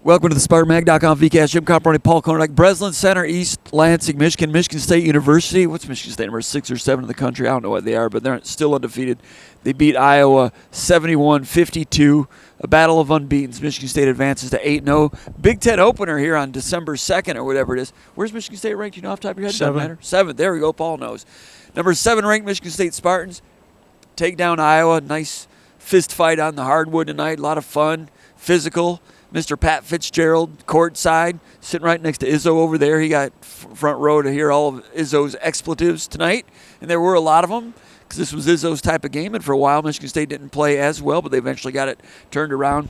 Welcome to the SpartanMag.com VCast. Jim Comparoni, Paul Konyndyk, Breslin Center, East Lansing, Michigan. Michigan State University. What's Michigan State, number 6 or 7 in the country? I don't know what they are, but they're still undefeated. They beat Iowa 71-52. A battle of unbeatens. Michigan State advances to 8-0. Big Ten opener here on December 2nd or whatever it is. Where's Michigan State ranked? You know off the top of your head? 7. Doesn't matter. 7. There we go. Paul knows. Number 7 ranked Michigan State Spartans take down Iowa. Nice fist fight on the hardwood tonight. A lot of fun. Physical. Mr. Pat Fitzgerald, courtside, sitting right next to Izzo over there. He got front row to hear all of Izzo's expletives tonight, and there were a lot of them because this was Izzo's type of game, and for a while Michigan State didn't play as well, but they eventually got it turned around.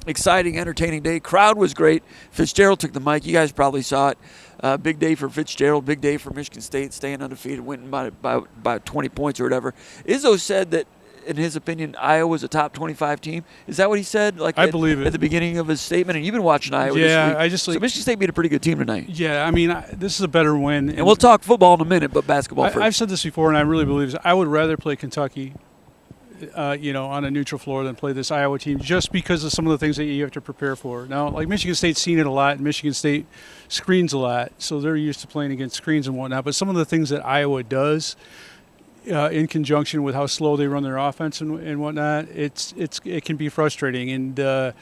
Exciting, entertaining day. Crowd was great. Fitzgerald took the mic. You guys probably saw it. Big day for Fitzgerald, big day for Michigan State, staying undefeated, winning by 20 points or whatever. Izzo said that, in his opinion, Iowa's a top 25 team. Is that what he said? I believe it. At the beginning of his statement. And you've been watching Iowa this week. So Michigan State beat a pretty good team tonight. Yeah, I mean, this is a better win. And we'll talk football in a minute, but basketball first. I've said this before, and I really believe this. I would rather play Kentucky, on a neutral floor than play this Iowa team, just because of some of the things that you have to prepare for. Now, like Michigan State's seen it a lot, and Michigan State screens a lot, so they're used to playing against screens and whatnot. But some of the things that Iowa does, in conjunction with how slow they run their offense and whatnot, it can be frustrating. And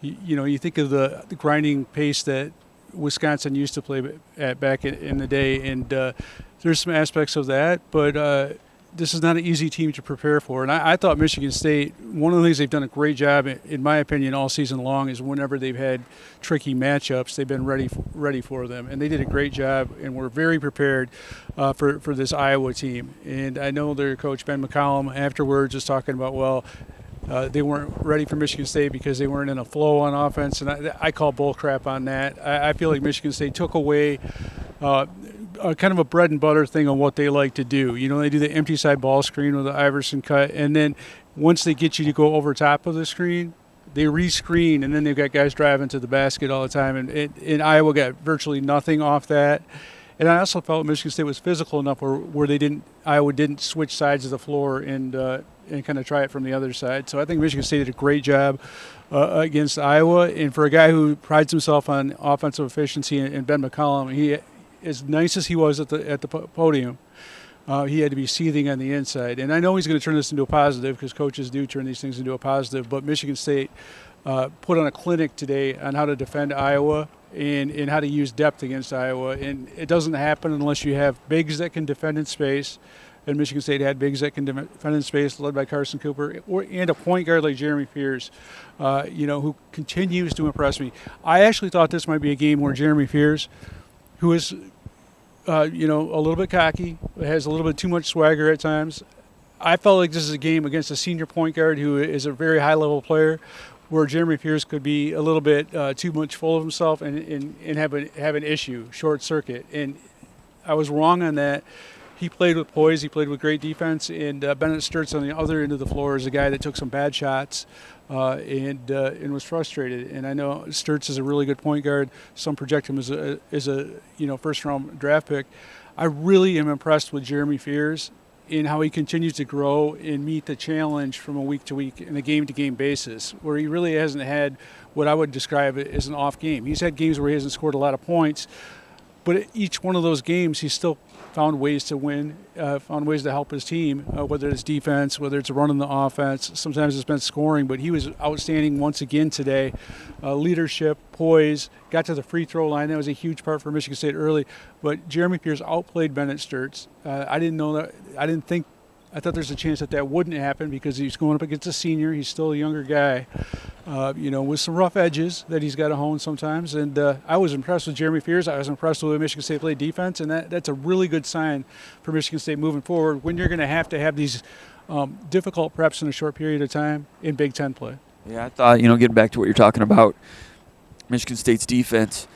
you think of the grinding pace that Wisconsin used to play at back in the day, and there's some aspects of that, but this is not an easy team to prepare for. And I thought Michigan State, one of the things they've done a great job, in my opinion, all season long, is whenever they've had tricky matchups, they've been ready for them. And they did a great job and were very prepared for this Iowa team. And I know their coach, Ben McCollum, afterwards was talking about, they weren't ready for Michigan State because they weren't in a flow on offense. And I call bull crap on that. I feel like Michigan State took away kind of a bread and butter thing on what they like to do. They do the empty side ball screen with the Iverson cut, and then once they get you to go over top of the screen, they re-screen, and then they've got guys driving to the basket all the time, and Iowa got virtually nothing off that. And I also felt Michigan State was physical enough where Iowa didn't switch sides of the floor and kind of try it from the other side. So I think Michigan State did a great job against Iowa, and for a guy who prides himself on offensive efficiency, and Ben McCollum, he, as nice as he was at the podium, he had to be seething on the inside. And I know he's going to turn this into a positive, because coaches do turn these things into a positive. But Michigan State put on a clinic today on how to defend Iowa and how to use depth against Iowa. And it doesn't happen unless you have bigs that can defend in space. And Michigan State had bigs that can defend in space, led by Carson Cooper, and a point guard like Jeremy Fears, who continues to impress me. I actually thought this might be a game where Jeremy Fears, who is, a little bit cocky, has a little bit too much swagger at times. I felt like this is a game against a senior point guard who is a very high-level player, where Jeremy Fears could be a little bit too much full of himself and have an issue, short circuit. And I was wrong on that. He played with poise. He played with great defense. And Bennett Sturtz on the other end of the floor is a guy that took some bad shots and was frustrated. And I know Sturtz is a really good point guard. Some project him as a first-round draft pick. I really am impressed with Jeremy Fears in how he continues to grow and meet the challenge from a week-to-week and a game-to-game basis, where he really hasn't had what I would describe as an off game. He's had games where he hasn't scored a lot of points, but each one of those games he's still found ways to win, found ways to help his team, whether it's defense, whether it's running the offense. Sometimes it's been scoring, but he was outstanding once again today. Leadership, poise, got to the free throw line. That was a huge part for Michigan State early. But Jeremy Fears outplayed Bennett Sturtz. I didn't know that. I thought there's a chance that wouldn't happen because he's going up against a senior. He's still a younger guy, with some rough edges that he's got to hone sometimes. And I was impressed with Jeremy Fears. I was impressed with the way Michigan State played defense, and that's a really good sign for Michigan State moving forward when you're going to have these difficult preps in a short period of time in Big Ten play. Yeah, I thought, getting back to what you're talking about, Michigan State's defense,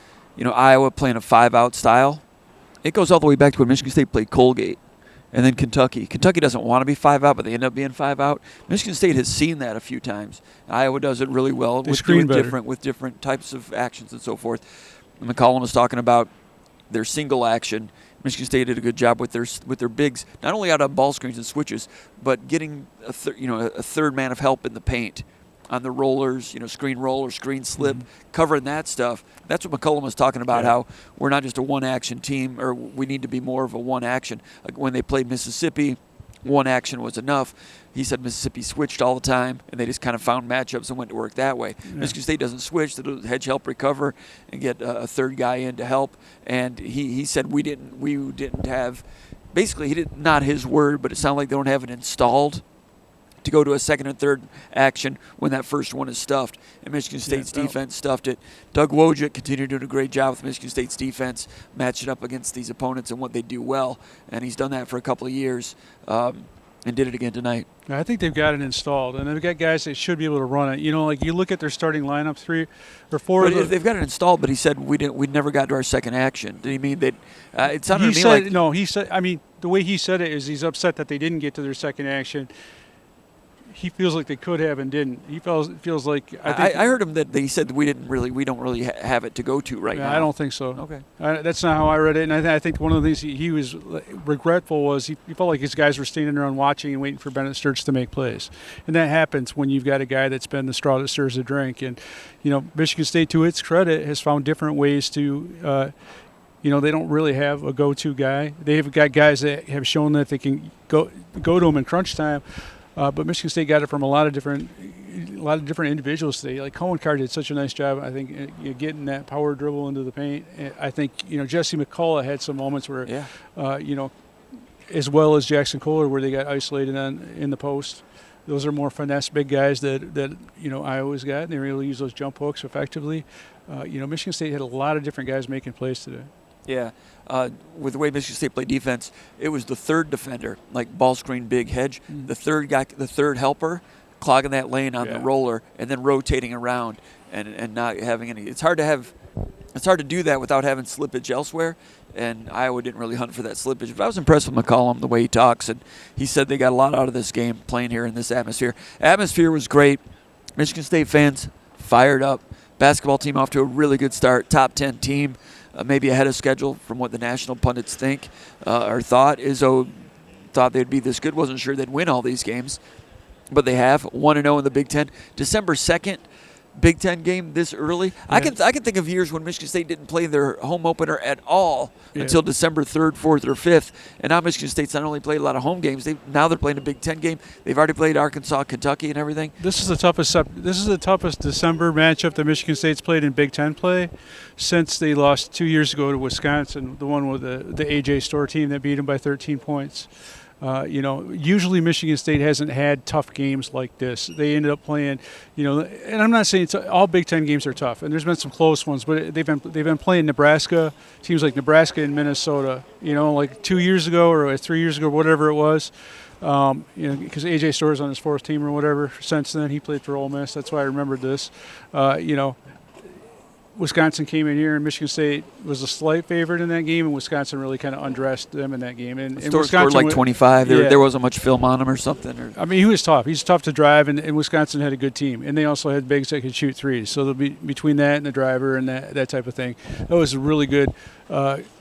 Iowa playing a 5-out style. It goes all the way back to when Michigan State played Colgate. And then Kentucky. Kentucky doesn't want to be 5-out, but they end up being 5-out. Michigan State has seen that a few times. Iowa does it really well with different types of actions and so forth. And McCollum was talking about their single action. Michigan State did a good job with their bigs, not only out on ball screens and switches, but getting a third man of help in the paint. on the rollers, screen roll or screen slip, covering that stuff. That's what McCollum was talking about, how we're not just a one-action team, or we need to be more of a one-action. Like when they played Mississippi, one action was enough. He said Mississippi switched all the time, and they just kind of found matchups and went to work that way. Yeah. Michigan State doesn't switch. The hedge help recover and get a third guy in to help. And he said we didn't have, basically he did, not his word, but it sounded like they don't have it installed to go to a second and third action when that first one is stuffed. And Michigan State's defense stuffed it. Doug Wojcik continued doing a great job with Michigan State's defense, matching up against these opponents and what they do well. And he's done that for a couple of years and did it again tonight. I think they've got it installed, and they've got guys that should be able to run it. Like you look at their starting lineup, 3 or 4. But they've got it installed, but he said we never got to our second action. Did he mean that? It sounded to me like no. He said. I mean, the way he said it is he's upset that they didn't get to their second action. He feels like they could have and didn't. He feels like I heard him that he said we don't really have it to go to right now. I don't think so. Okay, that's not how I read it. And I think one of the things he was regretful was he felt like his guys were standing around watching and waiting for Bennett Sturts to make plays, and that happens when you've got a guy that's been the straw that stirs the drink. And Michigan State, to its credit, has found different ways to. They don't really have a go-to guy. They've got guys that have shown that they can go to them in crunch time. But Michigan State got it from a lot of different individuals today. Like Konyndyk did such a nice job, I think, getting that power dribble into the paint. I think Jesse McCullough had some moments where, as well as Jackson Kohler, where they got isolated in the post. Those are more finesse big guys that Iowa's got, and they were able to use those jump hooks effectively. Michigan State had a lot of different guys making plays today. Yeah. With the way Michigan State played defense, it was the third defender, like ball screen, big hedge, the third guy, the third helper, clogging that lane on the roller and then rotating around and not having any. It's hard to do that without having slippage elsewhere, and Iowa didn't really hunt for that slippage. But I was impressed with McCollum, the way he talks, and he said they got a lot out of this game playing here in this atmosphere. Atmosphere was great. Michigan State fans fired up. Basketball team off to a really good start. Top 10 team. Maybe ahead of schedule from what the national pundits think or thought. Izzo thought they'd be this good. Wasn't sure they'd win all these games, but they have 1-0 in the Big Ten. December 2nd, Big Ten game this early. Yeah. I can think of years when Michigan State didn't play their home opener at all until December 3rd, 4th, or 5th. And now Michigan State's not only played a lot of home games, now they're playing a Big Ten game. They've already played Arkansas, Kentucky, and everything. This is the toughest December matchup that Michigan State's played in Big Ten play since they lost 2 years ago to Wisconsin, the one with the A.J. Storr team that beat them by 13 points. Usually Michigan State hasn't had tough games like this. They ended up playing, and I'm not saying all Big Ten games are tough, and there's been some close ones, but they've been playing Nebraska, teams like Nebraska and Minnesota, like 2 years ago or 3 years ago, whatever it was. Because A.J. Storr's on his fourth team or whatever. Since then, he played for Ole Miss. That's why I remembered this. Wisconsin came in here, and Michigan State was a slight favorite in that game, and Wisconsin really kind of undressed them in that game. And Storr scored like 25. There wasn't much film on him or something. I mean, he was tough. He's tough to drive, and Wisconsin had a good team. And they also had bigs that could shoot threes. So they'll be between that and the driver and that type of thing. That was a really good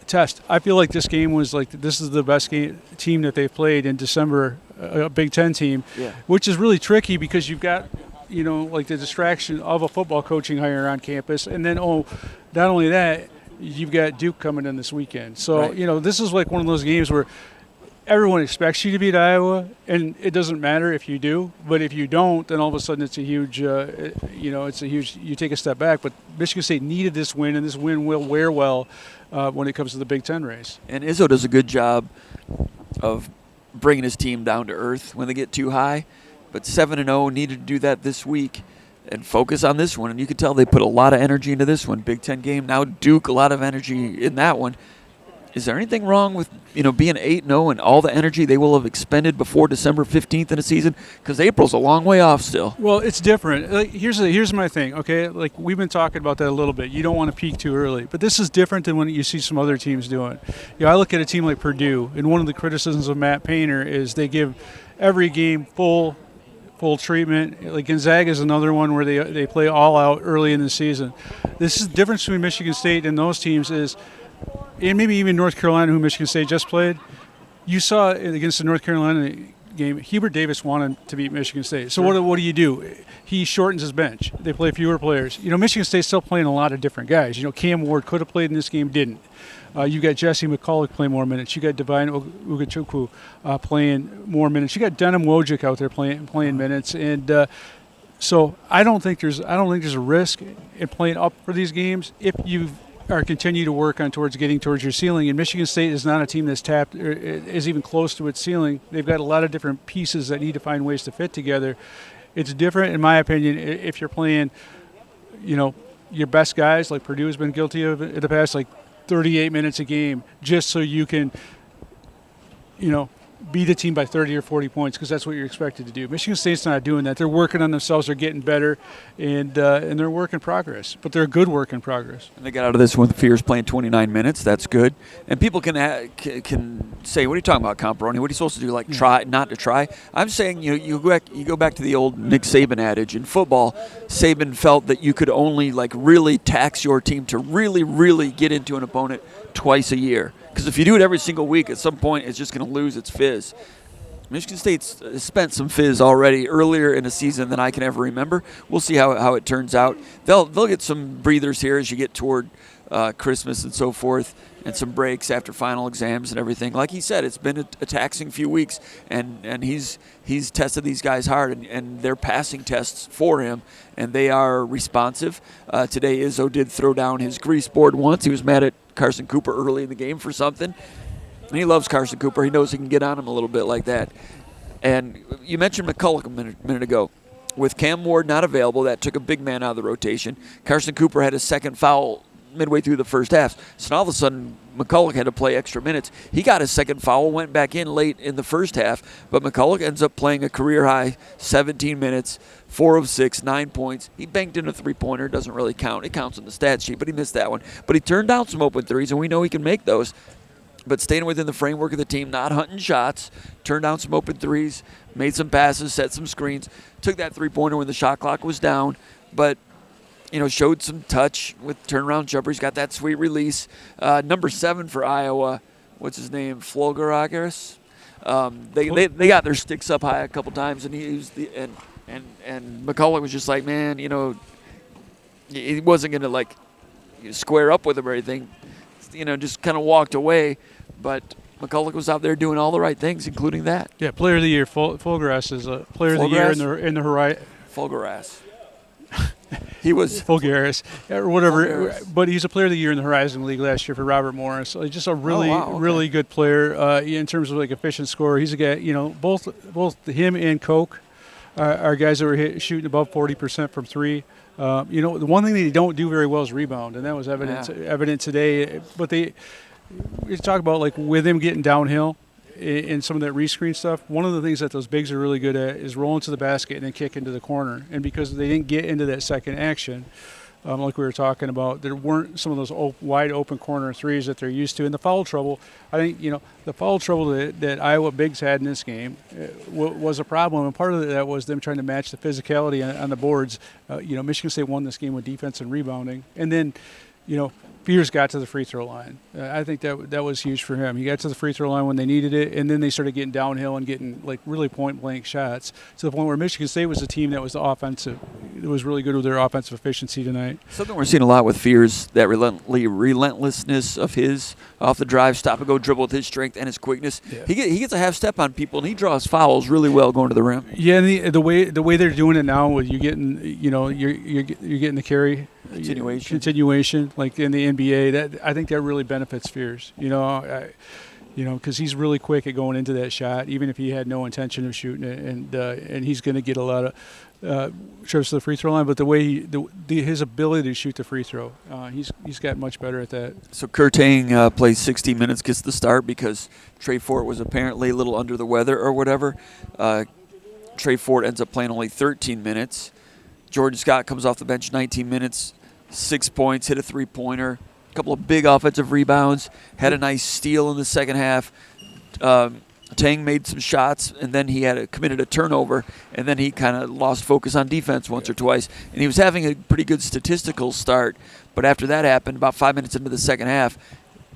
test. I feel like this game was this is the best team that they've played in December, a Big Ten team, which is really tricky because you've got – the distraction of a football coaching hire on campus. And then, not only that, you've got Duke coming in this weekend. So, this is like one of those games where everyone expects you to beat Iowa, and it doesn't matter if you do. But if you don't, then all of a sudden it's a huge, you take a step back. But Michigan State needed this win, and this win will wear well when it comes to the Big Ten race. And Izzo does a good job of bringing his team down to earth when they get too high. But 7-0 needed to do that this week and focus on this one. And you can tell they put a lot of energy into this one. Big Ten game. Now Duke, a lot of energy in that one. Is there anything wrong with being 8-0 and all the energy they will have expended before December 15th in a season? Because April's a long way off still. Well, it's different. Here's my thing, okay? Like, we've been talking about that a little bit. You don't want to peak too early. But this is different than when you see some other teams doing. I look at a team like Purdue, and one of the criticisms of Matt Painter is they give every game full treatment. Like Gonzaga is another one where they play all out early in the season. This is the difference between Michigan State and those teams is, and maybe even North Carolina, who Michigan State just played, you saw against the North Carolina game, Hubert Davis wanted to beat Michigan State. So what do? He shortens his bench. They play fewer players. Michigan State's still playing a lot of different guys. Cam Ward could have played in this game, didn't. You got Jesse McCulloch playing more minutes. You got Divine Ugachukwu playing more minutes. You got Denham Wojcik out there playing minutes, and so I don't think there's a risk in playing up for these games if you continue to work towards getting towards your ceiling. And Michigan State is not a team that's tapped or is even close to its ceiling. They've got a lot of different pieces that need to find ways to fit together. It's different, in my opinion, if you're playing, your best guys, like Purdue has been guilty of in the past, like 38 minutes a game, just so you can, beat a team by 30 or 40 points, because that's what you're expected to do. Michigan State's not doing that. They're working on themselves. They're getting better, and they're work in progress. But they're a good work in progress. And they got out of this with Fears playing 29 minutes. That's good. And people can say, "What are you talking about, Comparoni? What are you supposed to do? Like try not to try?" I'm saying, you go back to the old Nick Saban adage in football. Saban felt that you could only really tax your team to really, really get into an opponent twice a year. Because if you do it every single week, at some point it's just going to lose its fizz. Michigan State's spent some fizz already earlier in the season than I can ever remember. We'll see how it turns out. They'll get some breathers here as you get toward Christmas and so forth, and some breaks after final exams and everything. Like he said, it's been a taxing few weeks, and he's tested these guys hard, and they're passing tests for him, and they are responsive. Today, Izzo did throw down his grease board once. He was mad at Carson Cooper early in the game for something. And he loves Carson Cooper. He knows he can get on him a little bit like that. And you mentioned McCulloch a minute ago. With Cam Ward not available, that took a big man out of the rotation. Carson Cooper had his second foul midway through the first half. So now all of a sudden, McCulloch had to play extra minutes. He got his second foul, went back in late in the first half, but McCulloch ends up playing a career-high 17 minutes, 4 of 6, 9 points. He banked in a three-pointer. Doesn't really count. It counts on the stat sheet, but he missed that one. But he turned down some open threes, and we know he can make those. But staying within the framework of the team, not hunting shots, turned down some open threes, made some passes, set some screens, took that three-pointer when the shot clock was down, but showed some touch with turnaround jumper. He's got that sweet release. Number 7 for Iowa, what's his name, Flogeraris. They got their sticks up high a couple times, and and McCulloch was just like, man, he wasn't gonna square up with him or anything. Just kind of walked away. But McCulloch was out there doing all the right things, including that. Yeah, Player of the Year. Fulgeras is a Player of the Year in the Horizon. Fulgeras. He was Fulgaris or whatever, Fulgaris. But he's a Player of the Year in the Horizon League last year for Robert Morris. So just a really good player in terms of efficient scorer. He's a guy. Both him and Koch are guys that were shooting above 40% from three. The one thing they don't do very well is rebound, and that was evident today. But we talk about with him getting downhill in some of that rescreen stuff. One of the things that those bigs are really good at is rolling to the basket and then kick into the corner. And because they didn't get into that second action, like we were talking about, there weren't some of those wide open corner threes that they're used to. And the foul trouble, I think, the foul trouble that Iowa bigs had in this game was a problem. And part of that was them trying to match the physicality on the boards. Michigan State won this game with defense and rebounding. And then, Fears got to the free throw line. I think that was huge for him. He got to the free throw line when they needed it, and then they started getting downhill and getting really point blank shots to the point where Michigan State was a team that was offensive. It was really good with their offensive efficiency tonight. Something we're seeing a lot with Fears, that relentlessness of his off the drive, stop and go dribble with his strength and his quickness. Yeah. He gets a half step on people, and he draws fouls really well going to the rim. Yeah, and the way they're doing it now with you getting you're getting the carry. Continuation, like in the NBA, that I think that really benefits Fears. Because he's really quick at going into that shot, even if he had no intention of shooting it, and he's going to get a lot of trips to the free throw line. But the way his ability to shoot the free throw, he's got much better at that. So Kurtang plays 60 minutes, gets the start because Trey Fort was apparently a little under the weather or whatever. Trey Fort ends up playing only 13 minutes. Jordan Scott comes off the bench 19 minutes, 6 points, hit a three-pointer, a couple of big offensive rebounds, had a nice steal in the second half. Tang made some shots, and then he committed a turnover, and then he kind of lost focus on defense once or twice. And he was having a pretty good statistical start, but after that happened, about 5 minutes into the second half,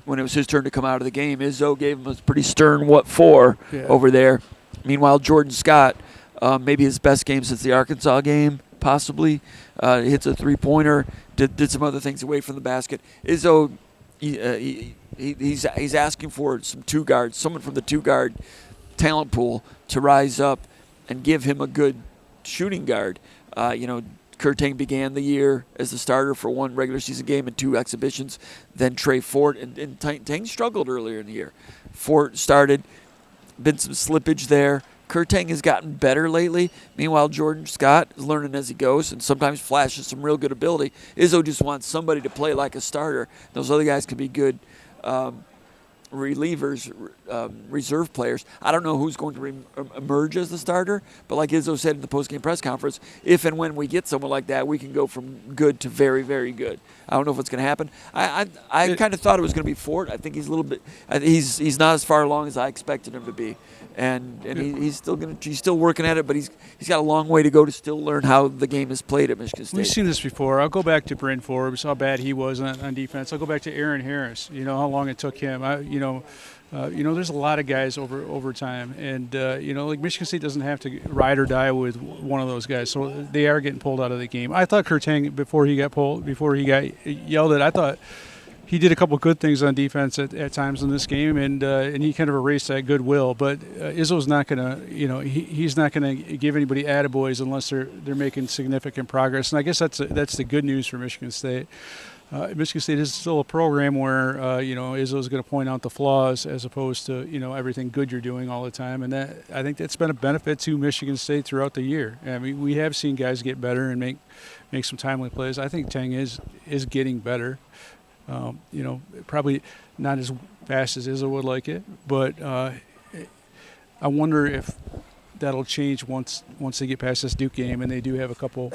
when it was his turn to come out of the game, Izzo gave him a pretty stern what for over there. Meanwhile, Jordan Scott, maybe his best game since the Arkansas game, possibly, hits a three-pointer, did some other things away from the basket. Izzo, he's asking for some two guards, someone from the two-guard talent pool to rise up and give him a good shooting guard. Kurtang began the year as the starter for one regular season game and two exhibitions. Then Trey Fort, and Tang struggled earlier in the year. Fort started, been some slippage there. Kurtang has gotten better lately. Meanwhile, Jordan Scott is learning as he goes and sometimes flashes some real good ability. Izzo just wants somebody to play like a starter. Those other guys can be good relievers, reserve players. I don't know who's going to emerge as the starter, but like Izzo said in the postgame press conference, if and when we get someone like that, we can go from good to very, very good. I don't know if it's going to happen. I kind of thought it was going to be Fort. I think he's a little bit. He's not as far along as I expected him to be, and he's still working at it, but he's got a long way to go to still learn how the game is played at Michigan State. We've seen this before. I'll go back to Bryn Forbes, how bad he was on defense. I'll go back to Aaron Harris. How long it took him. There's a lot of guys over time, and like Michigan State doesn't have to ride or die with one of those guys, so they are getting pulled out of the game. I thought Kurtang before he got yelled at, I thought he did a couple good things on defense at times in this game, and he kind of erased that goodwill. But Izzo's not gonna, he's not gonna give anybody attaboys unless they're making significant progress, and I guess that's the good news for Michigan State. Michigan State is still a program where Izzo's going to point out the flaws as opposed to everything good you're doing all the time, and that I think that's been a benefit to Michigan State throughout the year. I mean, we have seen guys get better and make some timely plays. I think Tang is getting better. Probably not as fast as Izzo would like it, but I wonder if that'll change once they get past this Duke game and they do have a couple,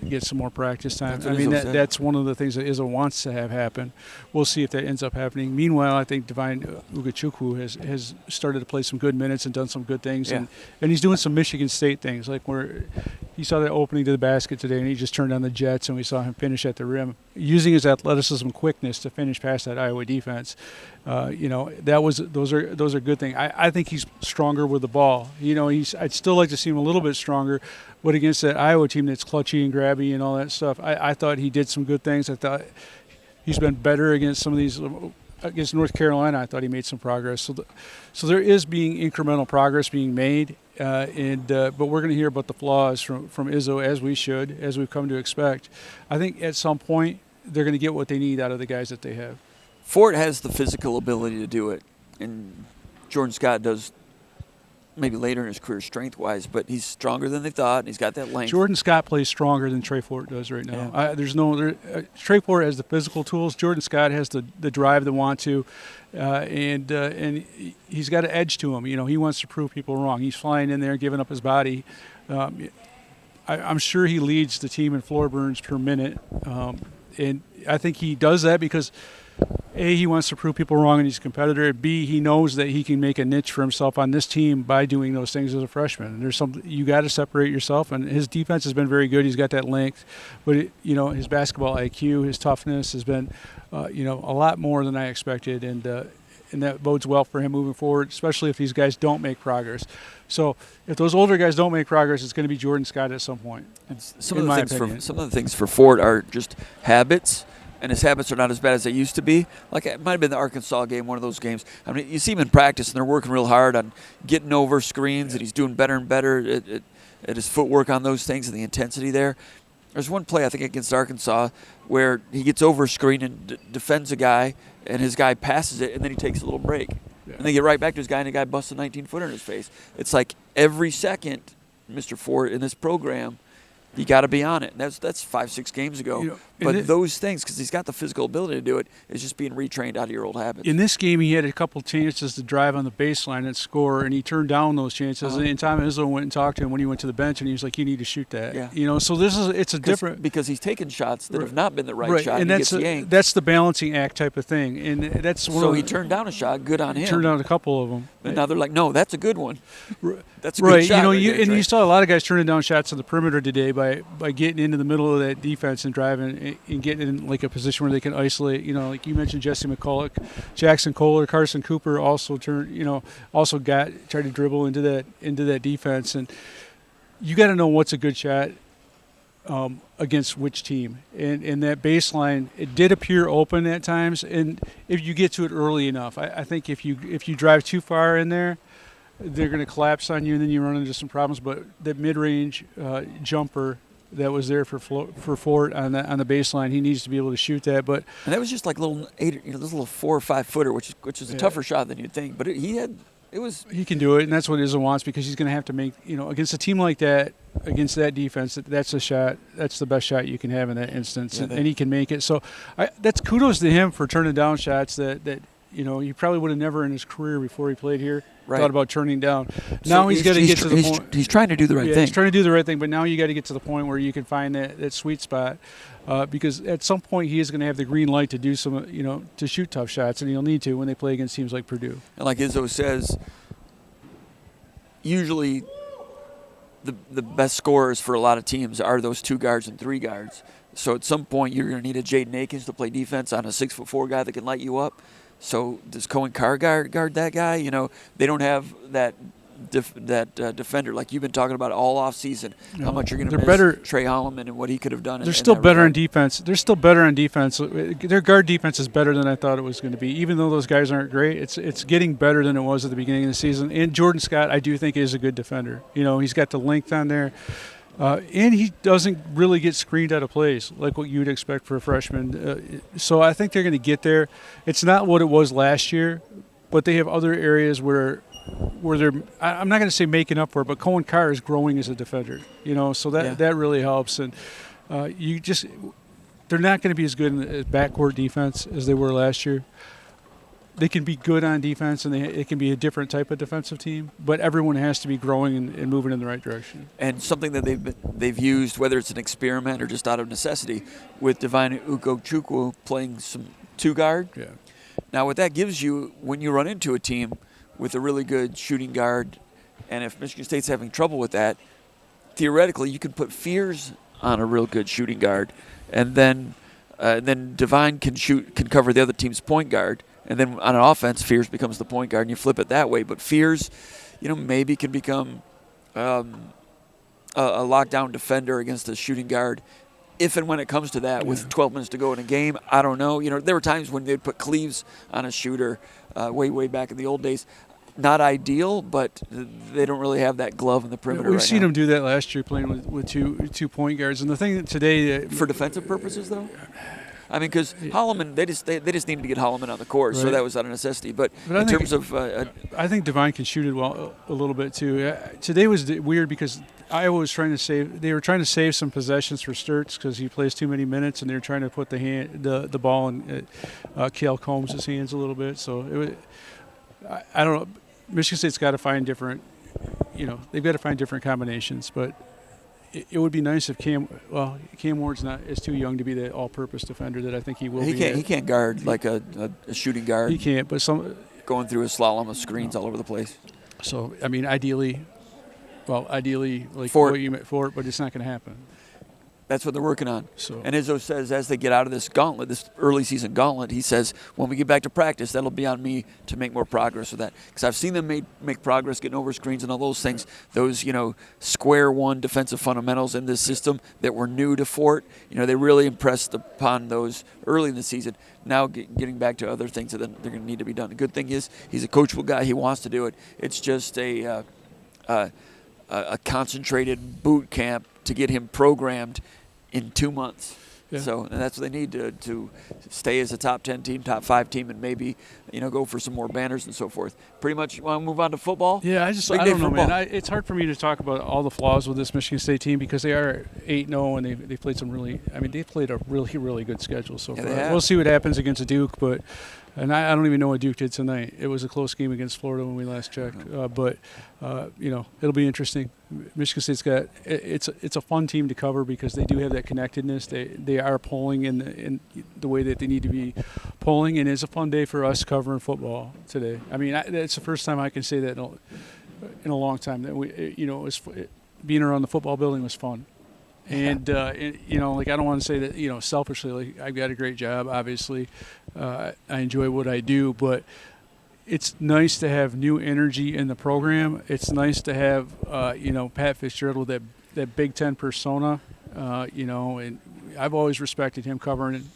get some more practice time. I mean, that's one of the things that Izzo wants to have happen. We'll see if that ends up happening. Meanwhile, I think Divine Ugachukwu has started to play some good minutes and done some good things, and he's doing some Michigan State things, like where he saw that opening to the basket today and he just turned on the Jets and we saw him finish at the rim, using his athleticism and quickness to finish past that Iowa defense. Those are good things. I think he's stronger with the ball. I'd still like to see him a little bit stronger, but against that Iowa team that's clutchy and grabby and all that stuff, I thought he did some good things. I thought he's been better against some of these. Against North Carolina, I thought he made some progress. So there is being incremental progress being made, but we're going to hear about the flaws from Izzo, as we've come to expect. I think at some point they're going to get what they need out of the guys that they have. Fort has the physical ability to do it, and Jordan Scott does maybe later in his career strength-wise, but he's stronger than they thought, and he's got that length. Jordan Scott plays stronger than Trey Fort does right now. Yeah. Trey Fort has the physical tools. Jordan Scott has the drive to want to, and he's got an edge to him. He wants to prove people wrong. He's flying in there, giving up his body. I'm sure he leads the team in floor burns per minute, and I think he does that because A, he wants to prove people wrong and he's a competitor. B, he knows that he can make a niche for himself on this team by doing those things as a freshman. And there's something you got to separate yourself. And his defense has been very good. He's got that length, but his basketball IQ, his toughness has been, a lot more than I expected. And that bodes well for him moving forward, especially if these guys don't make progress. So if those older guys don't make progress, it's going to be Jordan Scott at some point. Some of the things for Ford are just habits. And his habits are not as bad as they used to be. Like it might have been the Arkansas game, one of those games. I mean, you see him in practice, and they're working real hard on getting over screens, and he's doing better and better at his footwork on those things and the intensity there. There's one play, I think, against Arkansas where he gets over a screen and defends a guy, and his guy passes it, and then he takes a little break. Yeah. And they get right back to his guy, and the guy busts a 19-footer in his face. It's like every second, Mr. Ford, in this program, you got to be on it. That's 5-6 games ago. But those things, because he's got the physical ability to do it, is just being retrained out of your old habits. In this game, he had a couple chances to drive on the baseline and score, and he turned down those chances. And Tom Izzo went and talked to him when he went to the bench, and he was like, "You need to shoot that." Yeah. So it's a different, because he's taken shots that have not been the right shot. And that's the balancing act type of thing. And that's he turned down a shot. Good on him. Turned down a couple of them. And now they're like, "No, that's a good one. That's a good shot." You saw a lot of guys turning down shots on the perimeter today by getting into the middle of that defense and driving and getting in like a position where they can isolate. Like you mentioned, Jesse McCulloch, Jackson Kohler, Carson Cooper also tried to dribble into that defense, and you got to know what's a good shot against which team. And that baseline, it did appear open at times, and if you get to it early enough, I think if you drive too far in there, they're going to collapse on you, and then you run into some problems. But that mid-range jumper that was there for Fort on the baseline, he needs to be able to shoot that. But and that was just like little this little 4 or 5 footer, which is a tougher shot than you'd think. But he can do it, and that's what Izzo wants, because he's going to have to make, against a team like that, against that defense, that's a shot. That's the best shot you can have in that instance, and he can make it. So that's kudos to him for turning down shots that he probably would have never in his career before he played here thought about turning down. Now he's got to get to the point. He's trying to do the right thing. He's trying to do the right thing, but now you got to get to the point where you can find that sweet spot, because at some point he is going to have the green light to do some, to shoot tough shots, and he'll need to when they play against teams like Purdue. And like Izzo says, usually the best scorers for a lot of teams are those 2 guards and 3 guards. So at some point you're going to need a Jaden Akins to play defense on a 6'4" guy that can light you up. So does Konyndyk guard that guy? They don't have that defender like you've been talking about all off season. How much you're going to miss Trey Holloman and what he could have done. They're still better on defense. Their guard defense is better than I thought it was going to be. Even though those guys aren't great, it's getting better than it was at the beginning of the season. And Jordan Scott, I do think, is a good defender. He's got the length on there. And he doesn't really get screened out of plays like what you'd expect for a freshman. So I think they're going to get there. It's not what it was last year, but they have other areas where they're, I'm not going to say making up for it, but Cohen Carr is growing as a defender. So that really helps. And they're not going to be as good in backcourt defense as they were last year. They can be good on defense, and it can be a different type of defensive team, but everyone has to be growing and moving in the right direction. And something that they've used, whether it's an experiment or just out of necessity, with Divine Ugochukwu playing some 2 guard. Yeah. Now, what that gives you when you run into a team with a really good shooting guard, and if Michigan State's having trouble with that, theoretically you can put Fears on a real good shooting guard, and then Divine can cover the other team's point guard. And then on an offense, Fears becomes the point guard, and you flip it that way. But Fears, maybe can become a lockdown defender against a shooting guard if and when it comes to that with 12 minutes to go in a game. I don't know. There were times when they'd put Cleaves on a shooter way back in the old days. Not ideal, but they don't really have that glove in the perimeter We've seen them do that last year playing with two point guards. And the thing that today... For defensive purposes, though? I mean, because Holloman, they just needed to get Holloman on the court, so that was out of necessity. But in terms of, I think Divine can shoot it well a little bit too. Today was weird because Iowa was trying to save. They were trying to save some possessions for Sturtz because he plays too many minutes, and they were trying to put the ball in Cale Combs' hands a little bit. So it was. I don't know. Michigan State's got to find different. They've got to find different combinations, but. It would be nice if Cam Ward's is too young to be the all-purpose defender that I think he will be. He can't guard like a shooting guard. He can't, but going through a slalom of screens all over the place. So I mean, ideally, like Fort. What you meant for it, but it's not going to happen. That's what they're working on. So. And Izzo says as they get out of this gauntlet, this early season gauntlet, he says, when we get back to practice, that'll be on me to make more progress with that. Because I've seen them make progress getting over screens and all those things, those, square one defensive fundamentals in this system that were new to Fort. They really impressed upon those early in the season. Now getting back to other things that they're going to need to be done. The good thing is he's a coachable guy. He wants to do it. It's just a concentrated boot camp to get him programmed in 2 months. Yeah. So and that's what they need to stay as a top 10 team, top 5 team, and maybe go for some more banners and so forth. Pretty much. You want to move on to football? Yeah, I don't know, man. It's hard for me to talk about all the flaws with this Michigan State team because they are 8-0 and they played they've played a really, really good schedule so far. We'll see what happens against Duke, but. And I don't even know what Duke did tonight. It was a close game against Florida when we last checked. But it'll be interesting. Michigan State's got it's a fun team to cover because they do have that connectedness. They are polling in the way that they need to be polling, and it's a fun day for us covering football today. I mean, it's the first time I can say that in a long time that being around the football building was fun. And you know, like I don't want to say that, you know, selfishly, like I've got a great job. Obviously, I enjoy what I do, but it's nice to have new energy in the program. It's nice to have you know, Pat Fitzgerald with that Big Ten persona. You know, and I've always respected him covering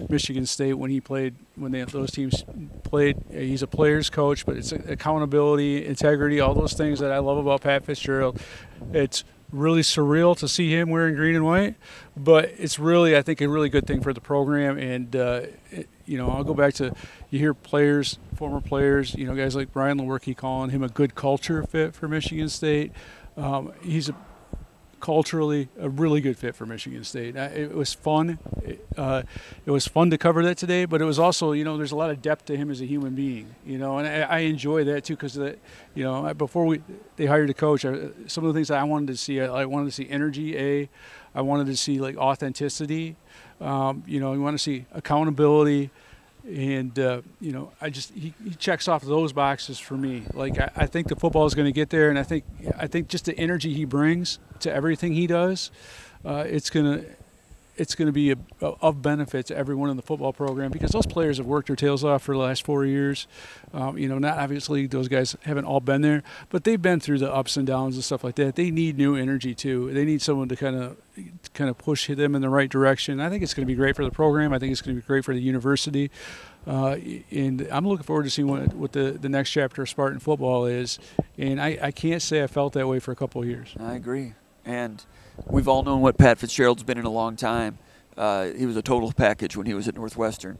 Michigan State when those teams played. He's a player's coach, but it's accountability, integrity, all those things that I love about Pat Fitzgerald. It's really surreal to see him wearing green and white, but it's really, I think, a really good thing for the program. And you know, I'll go back to, you hear players, former players, you know, guys like Brian Lewerke calling him a good culture fit for Michigan State. He's culturally a really good fit for Michigan State. It was fun. It was fun to cover that today, but it was also, you know, there's a lot of depth to him as a human being, you know, and I enjoy that too, because you know, before they hired a coach, some of the things that I wanted to see, I wanted to see energy. I wanted to see like authenticity. You know, you want to see accountability. And, you know, he checks off those boxes for me. Like, I think the football is going to get there, and I think just the energy he brings to everything he does, it's going to be of benefit to everyone in the football program, because those players have worked their tails off for the last 4 years. You know, not obviously those guys haven't all been there, but they've been through the ups and downs and stuff like that. They need new energy too. They need someone to kind of push them in the right direction. I think it's going to be great for the program. I think it's going to be great for the university. And I'm looking forward to seeing what the next chapter of Spartan football is. And I can't say I felt that way for a couple of years. I agree. And we've all known what Pat Fitzgerald's been in a long time. He was a total package when he was at Northwestern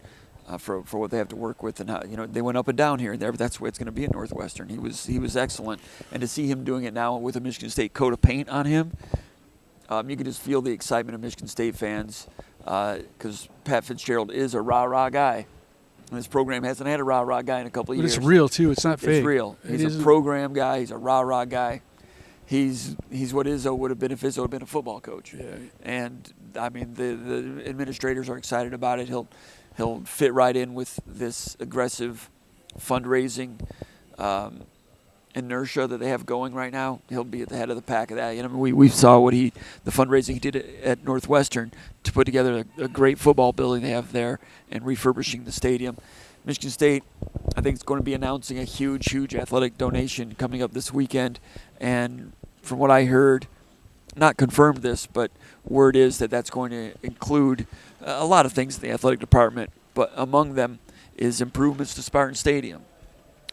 for what they have to work with, and how, you know, they went up and down here and there. But that's the way it's going to be at Northwestern. He was excellent, and to see him doing it now with a Michigan State coat of paint on him, you can just feel the excitement of Michigan State fans, because Pat Fitzgerald is a rah-rah guy. And this program hasn't had a rah-rah guy in a couple of years. But it's real too. It's not fake. It's real. He's a program guy. He's a rah-rah guy. He's what Izzo would have been if Izzo had been a football coach. Yeah. And I mean, the administrators are excited about it. He'll fit right in with this aggressive fundraising inertia that they have going right now. He'll be at the head of the pack of that. You know, we saw the fundraising he did at Northwestern to put together a great football building they have there and refurbishing the stadium. Michigan State, I think, is going to be announcing a huge athletic donation coming up this weekend. And from what I heard, not confirmed this, but word is that that's going to include a lot of things in the athletic department, but among them is improvements to Spartan Stadium.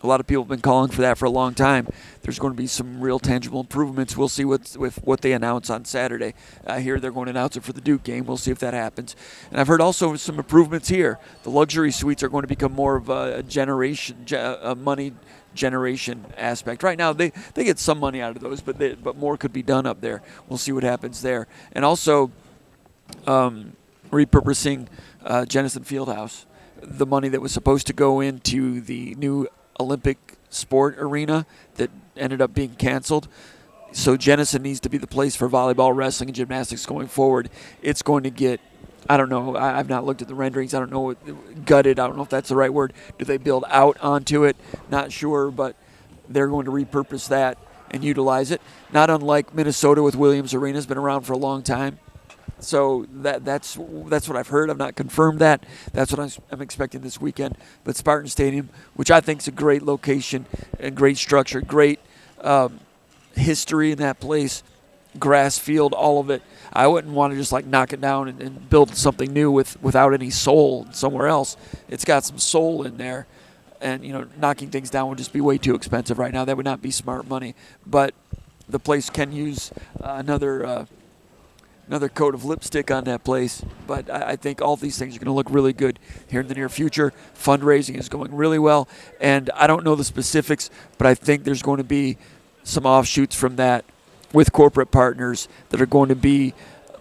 A lot of people have been calling for that for a long time. There's going to be some real tangible improvements. We'll see what they announce on Saturday. I hear they're going to announce it for the Duke game. We'll see if that happens. And I've heard also some improvements here. The luxury suites are going to become more of a money generation aspect. Right now, they get some money out of those, but more could be done up there. We'll see what happens there. And also repurposing Jennison Fieldhouse, the money that was supposed to go into the new Olympic sport arena that ended up being canceled. So Jennison needs to be the place for volleyball, wrestling, and gymnastics going forward. It's going to get, I don't know, I've not looked at the renderings. I don't know, gutted. I don't know if that's the right word. Do they build out onto it? Not sure, but they're going to repurpose that and utilize it. Not unlike Minnesota with Williams Arena, has been around for a long time. So that's what I've heard. I've not confirmed that. That's what I'm expecting this weekend. But Spartan Stadium, which I think is a great location and great structure, great history in that place, grass field, all of it. I wouldn't want to just like knock it down and build something new without any soul somewhere else. It's got some soul in there. And, you know, knocking things down would just be way too expensive right now. That would not be smart money. But the place can use another coat of lipstick on that place. But I think all these things are going to look really good here in the near future. Fundraising is going really well. And I don't know the specifics, but I think there's going to be some offshoots from that with corporate partners that are going to be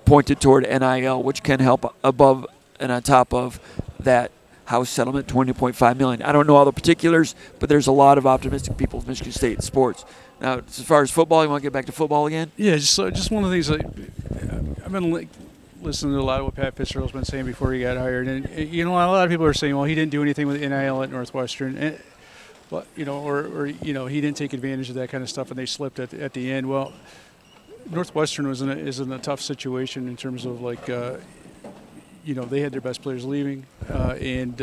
pointed toward NIL, which can help above and on top of that House settlement, $20.5 million. I don't know all the particulars, but there's a lot of optimistic people with Michigan State sports. Now, as far as football, you want to get back to football again? Yeah, just one of the things. I've been listening to a lot of what Pat Fitzgerald's been saying before he got hired, and you know, a lot of people are saying, well, he didn't do anything with NIL at Northwestern, but you know, or you know, he didn't take advantage of that kind of stuff, and they slipped at the end. Well, Northwestern is in a tough situation in terms of like they had their best players leaving, and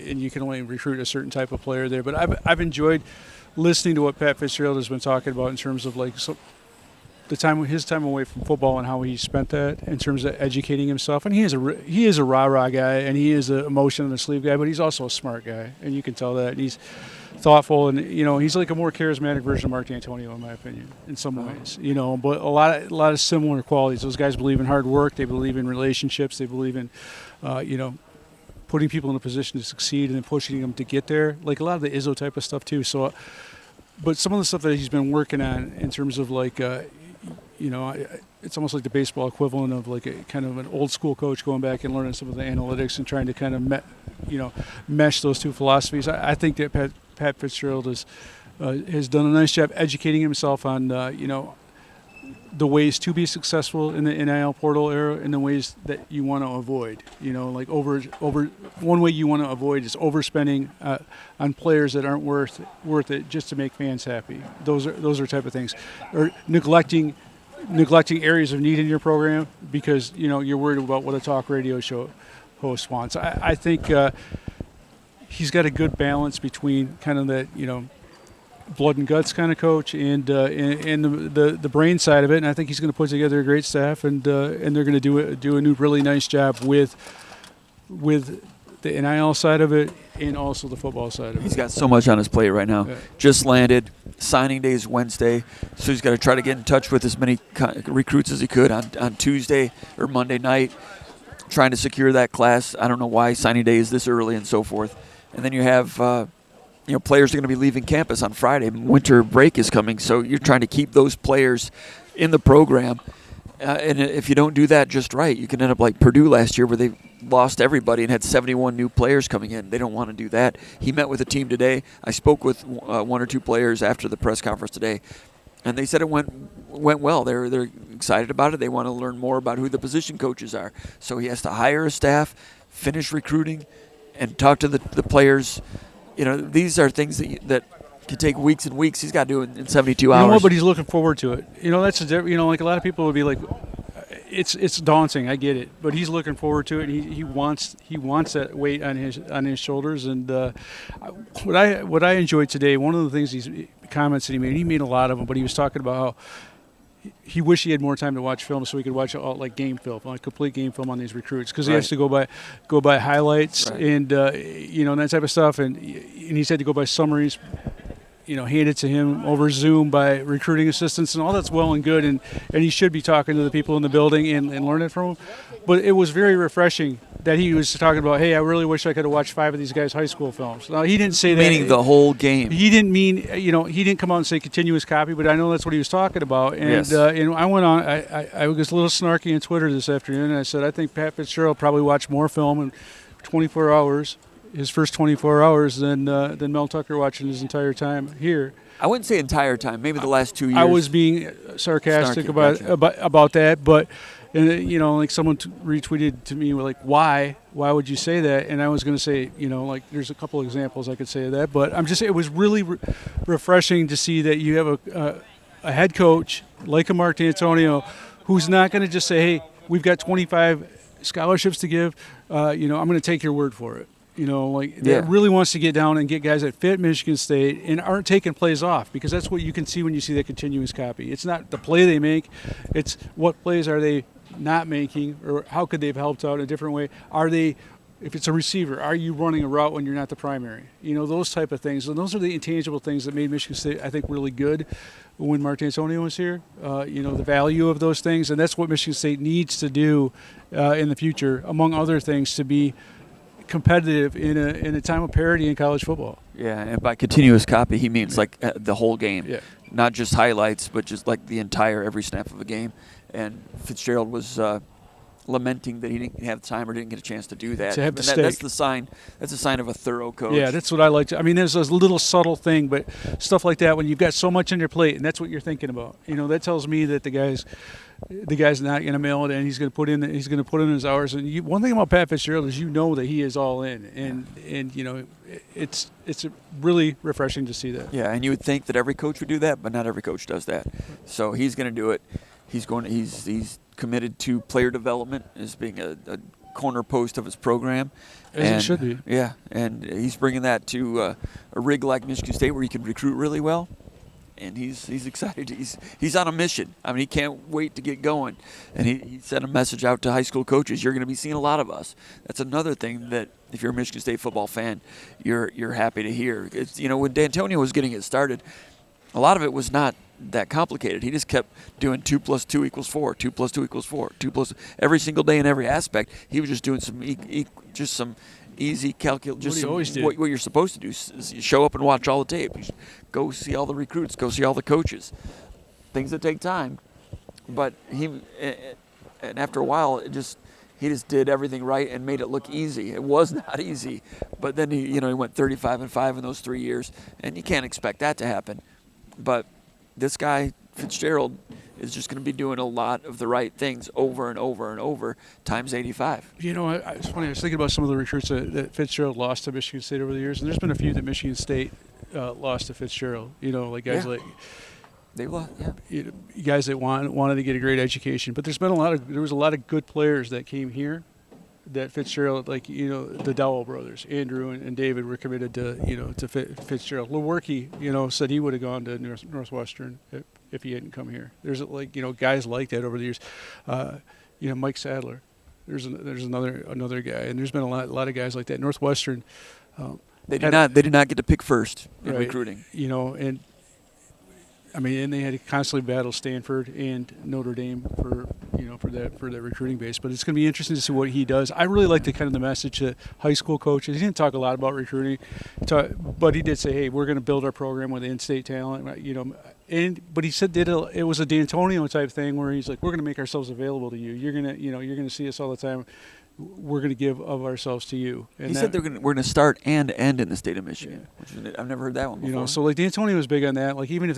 you can only recruit a certain type of player there. But I've enjoyed listening to what Pat Fitzgerald has been talking about in terms of like his time away from football and how he spent that in terms of educating himself. And he is a rah-rah guy, and he is an emotion in the sleeve guy, but he's also a smart guy, and you can tell that. And he's thoughtful, and he's like a more charismatic version of Mark D'Antonio, in my opinion, in some ways. But a lot of similar qualities. Those guys believe in hard work. They believe in relationships. They believe in, putting people in a position to succeed and then pushing them to get there. Like a lot of the Izzo type of stuff too. So, but some of the stuff that he's been working on in terms of like, it's almost like the baseball equivalent of like a kind of an old school coach going back and learning some of the analytics and trying to kind of mesh those two philosophies. I think that Pat Fitzgerald has done a nice job educating himself on the ways to be successful in the NIL portal era and the ways that you want to avoid. Like over one way you want to avoid is overspending on players that aren't worth it just to make fans happy. Those are type of things, or neglecting areas of need in your program because you're worried about what a talk radio show host wants. I think he's got a good balance between kind of that blood and guts kind of coach and the brain side of it, and I think he's going to put together a great staff, and they're going to do a new really nice job with the NIL side of it and also the football side of it. He's got so much on his plate right now. Yeah. Just landed. Signing day is Wednesday, so he's got to try to get in touch with as many recruits as he could on Tuesday or Monday night, trying to secure that class. I don't know why signing day is this early and so forth. And then you have players are going to be leaving campus on Friday. Winter break is coming, so you're trying to keep those players in the program. And if you don't do that just right, you can end up like Purdue last year where they lost everybody and had 71 new players coming in. They don't want to do that. He met with the team today. I spoke with one or two players after the press conference today, and they said it went well. They're excited about it. They want to learn more about who the position coaches are. So he has to hire a staff, finish recruiting, and talk to the players. These are things that can take weeks and weeks. He's got to do it in 72 hours. But he's looking forward to it. That's like a lot of people would be like, it's daunting. I get it, but he's looking forward to it. He wants that weight on his shoulders. And what I enjoyed today, one of the things comments that he made a lot of them, but he was talking about how he wished he had more time to watch film so he could watch all like game film, like complete game film on these recruits, because he has to go by highlights and and that type of stuff, and he said to go by summaries, handed to him over Zoom by recruiting assistants, and all that's well and good, and he should be talking to the people in the building and learning from them. But it was very refreshing that he was talking about, hey, I really wish I could have watched 5 of these guys' high school films. Now, he didn't say that. Meaning the whole game. He didn't mean, he didn't come out and say continuous copy, but I know that's what he was talking about. And, yes. I went on, I was a little snarky on Twitter this afternoon, and I said, I think Pat Fitzgerald probably watched more film in 24 hours, his first 24 hours, than Mel Tucker watching his entire time here. I wouldn't say entire time, maybe the last 2 years. I was being sarcastic about that, but like someone retweeted to me like, why would you say that? And I was going to say, like there's a couple examples I could say of that, but it was really refreshing to see that you have a head coach like a Mark D'Antonio who's not going to just say, hey, we've got 25 scholarships to give, I'm going to take your word for it. That really wants to get down and get guys that fit Michigan State and aren't taking plays off, because that's what you can see when you see that continuous copy. It's not the play they make, it's what plays are they not making, or how could they have helped out in a different way. If it's a receiver, are you running a route when you're not the primary? Those type of things. And those are the intangible things that made Michigan State, I think, really good when Mark D'Antonio was here. The value of those things, and that's what Michigan State needs to do in the future, among other things, to be competitive in a time of parity in college football. Yeah, and by continuous copy, he means like the whole game, not just highlights, but just like the entire every snap of a game. And Fitzgerald was lamenting that he didn't have time or didn't get a chance to do that. To have the that's the sign. That's a sign of a thorough coach. Yeah, that's what I like to. I mean, there's a little subtle thing, but stuff like that when you've got so much on your plate, and that's what you're thinking about. That tells me that the guy's not going to mail it, and he's going to put in his hours. And one thing about Pat Fitzgerald is that he is all in, and it's really refreshing to see that. Yeah, and you would think that every coach would do that, but not every coach does that. So he's going to do it. He's committed to player development as being a corner post of his program. As it should be. Yeah, and he's bringing that to a rig like Michigan State where he can recruit really well. And he's excited. He's on a mission. I mean, he can't wait to get going. And he sent a message out to high school coaches. You're going to be seeing a lot of us. That's another thing that if you're a Michigan State football fan, you're happy to hear. It's, when D'Antonio was getting it started, a lot of it was not that complicated. He just kept doing 2 + 2 = 4, 2 + 2 = 4, 2 plus every single day in every aspect. He was just doing some easy calculation, what you're supposed to do. Is you show up and watch all the tape. You go see all the recruits. Go see all the coaches. Things that take time. But and after a while, he just did everything right and made it look easy. It was not easy. But then he went 35-5 in those 3 years, and you can't expect that to happen. But this guy, Fitzgerald, is just going to be doing a lot of the right things over and over and over times 85. It's funny. I was thinking about some of the recruits that Fitzgerald lost to Michigan State over the years, and there's been a few that Michigan State lost to Fitzgerald. Like guys like they lost, guys that wanted to get a great education. But there was a lot of good players that came here that Fitzgerald, the Dowell brothers, Andrew and David, were committed to Fitzgerald. Lewerke, said he would have gone to Northwestern if he hadn't come here. There's guys like that over the years. Mike Sadler. There's another guy, and there's been a lot of guys like that. Northwestern. They did not get to pick first in recruiting. And they had to constantly battle Stanford and Notre Dame for that recruiting base. But it's going to be interesting to see what he does. I really like the message to high school coaches. He didn't talk a lot about recruiting, but he did say, "Hey, we're going to build our program with in-state talent." But he said it was a D'Antonio type thing where he's like, "We're going to make ourselves available to you. You're going to see us all the time. We're going to give of ourselves to you." And he said we're going to start and end in the state of Michigan. Which I've never heard that one before. So D'Antonio was big on that. Even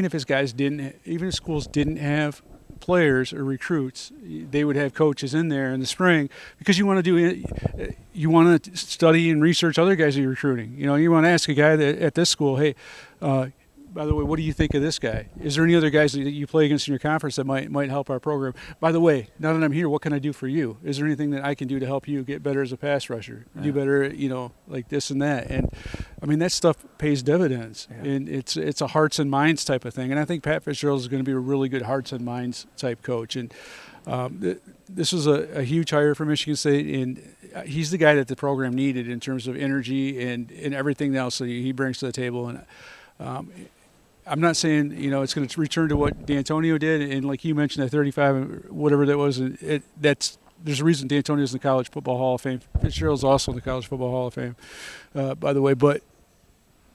if his guys even if schools didn't have players or recruits, they would have coaches in there in the spring because you want to study and research other guys that you're recruiting. You want to ask a guy at this school, "Hey, by the way, what do you think of this guy? Is there any other guys that you play against in your conference that might help our program? By the way, now that I'm here, what can I do for you? Is there anything that I can do to help you get better as a pass rusher? Do better, like this and that?" And that stuff pays dividends, and it's a hearts and minds type of thing. And I think Pat Fitzgerald is going to be a really good hearts and minds type coach. And this was a huge hire for Michigan State, and he's the guy that the program needed in terms of energy and everything else that he brings to the table. And I'm not saying it's going to return to what D'Antonio did, and like you mentioned, that 35, whatever that was. There's a reason D'Antonio's in the College Football Hall of Fame. Fitzgerald's also in the College Football Hall of Fame, by the way. But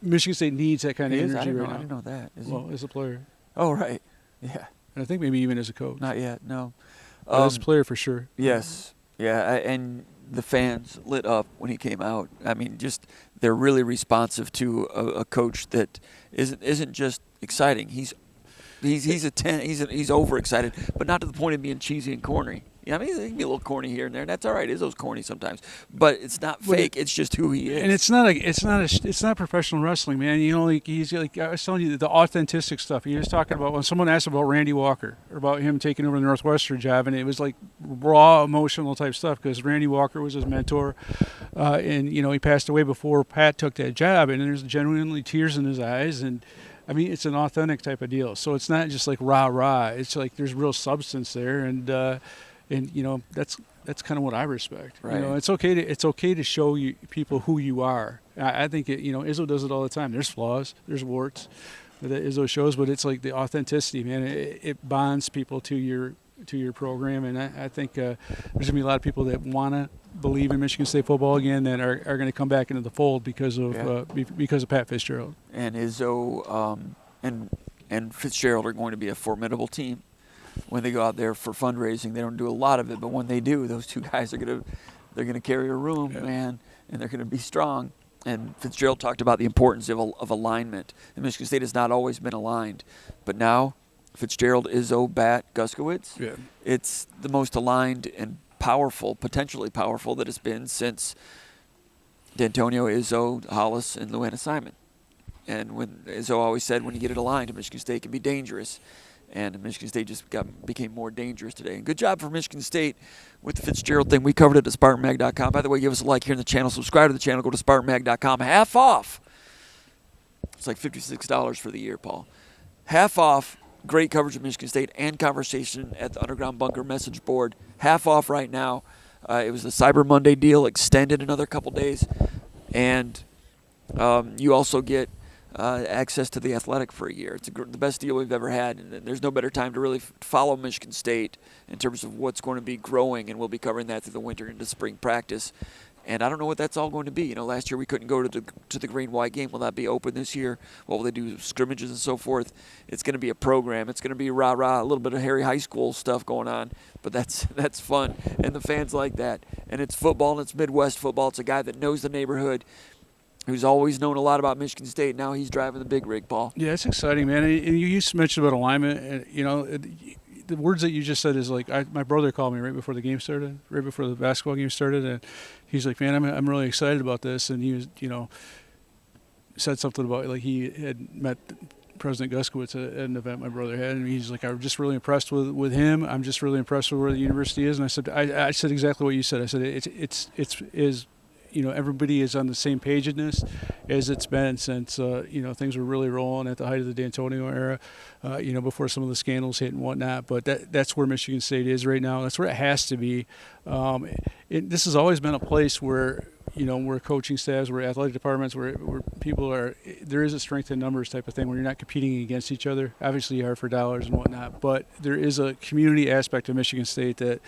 Michigan State needs that kind of energy right now. I didn't know that. As a player. Oh, right. Yeah. And I think maybe even as a coach. Not yet. No. As a player for sure. Yes. Yeah. And the fans lit up when he came out. They're really responsive to a coach that isn't just exciting. He's a 10. He's overexcited, but not to the point of being cheesy and corny. He can be a little corny here and there, and that's all right. Izzo's corny sometimes, but it's not fake. It's just who he is. And it's not professional wrestling, man. He's like I was telling you the authentic stuff. He was talking about when someone asked about Randy Walker or about him taking over the Northwestern job, and it was like raw emotional type stuff because Randy Walker was his mentor, and he passed away before Pat took that job, and there's genuinely tears in his eyes and. It's an authentic type of deal. So it's not just like rah. It's like there's real substance there, and that's kind of what I respect. Right. It's okay to show people who you are. I think Izzo does it all the time. There's flaws, there's warts that Izzo shows, but it's like the authenticity, man. It bonds people to your program, and I think there's gonna be a lot of people that want to believe in Michigan State football again that are going to come back into the fold because of Pat Fitzgerald. And Izzo and Fitzgerald are going to be a formidable team when they go out there for fundraising. They don't do a lot of it, but when they do, those two guys they're going to carry a room, man, and they're going to be strong. And Fitzgerald talked about the importance of alignment. And Michigan State has not always been aligned, but now Fitzgerald, Izzo, Bat, Guskowitz. Yeah. It's the most aligned and potentially powerful that it's been since D'Antonio, Izzo, Hollis, and Luana Simon. And when Izzo always said, when you get it aligned, Michigan State can be dangerous. and Michigan State just became more dangerous today. And good job for Michigan State with the Fitzgerald thing. We covered it at SpartanMag.com. By the way, give us a like here in the channel. Subscribe to the channel. Go to SpartanMag.com. Half off. It's like $56 for the year, Paul. Half off. Great coverage of Michigan State and conversation at the Underground Bunker message board. Half off right now. It was the Cyber Monday deal, extended another couple days. And you also get access to The Athletic for a year. It's the best deal we've ever had, and there's no better time to really follow Michigan State in terms of what's going to be growing, and we'll be covering that through the winter into spring practice. And I don't know what that's all going to be. You know, last year we couldn't go to the green-white game. Will that be open this year? What will they do, scrimmages and so forth? It's going to be a program. It's going to be rah-rah, a little bit of Harry High School stuff going on. But that's fun, and the fans like that. And it's football, and it's Midwest football. It's a guy that knows the neighborhood, who's always known a lot about Michigan State. Now he's driving the big rig, Paul. Yeah, it's exciting, man. And you mentioned about alignment, and you know, the words that you just said is like my brother called me right before the game started, right before the basketball game started, and he's like, "Man, I'm really excited about this." And he was, you know, said something about like he had met President Guskowitz at an event my brother had, and he's like, "I'm just really impressed with him. I'm just really impressed with where the university is." And I said exactly what you said. I said it's you know, everybody is on the same page in this as it's been since, you know, things were really rolling at the height of the D'Antonio era, you know, before some of the scandals hit and whatnot. But that's where Michigan State is right now. That's where it has to be. This has always been a place where, you know, where coaching staffs, where athletic departments, where people are, there is a strength in numbers type of thing where you're not competing against each other. Obviously, you are for dollars and whatnot, but there is a community aspect of Michigan State that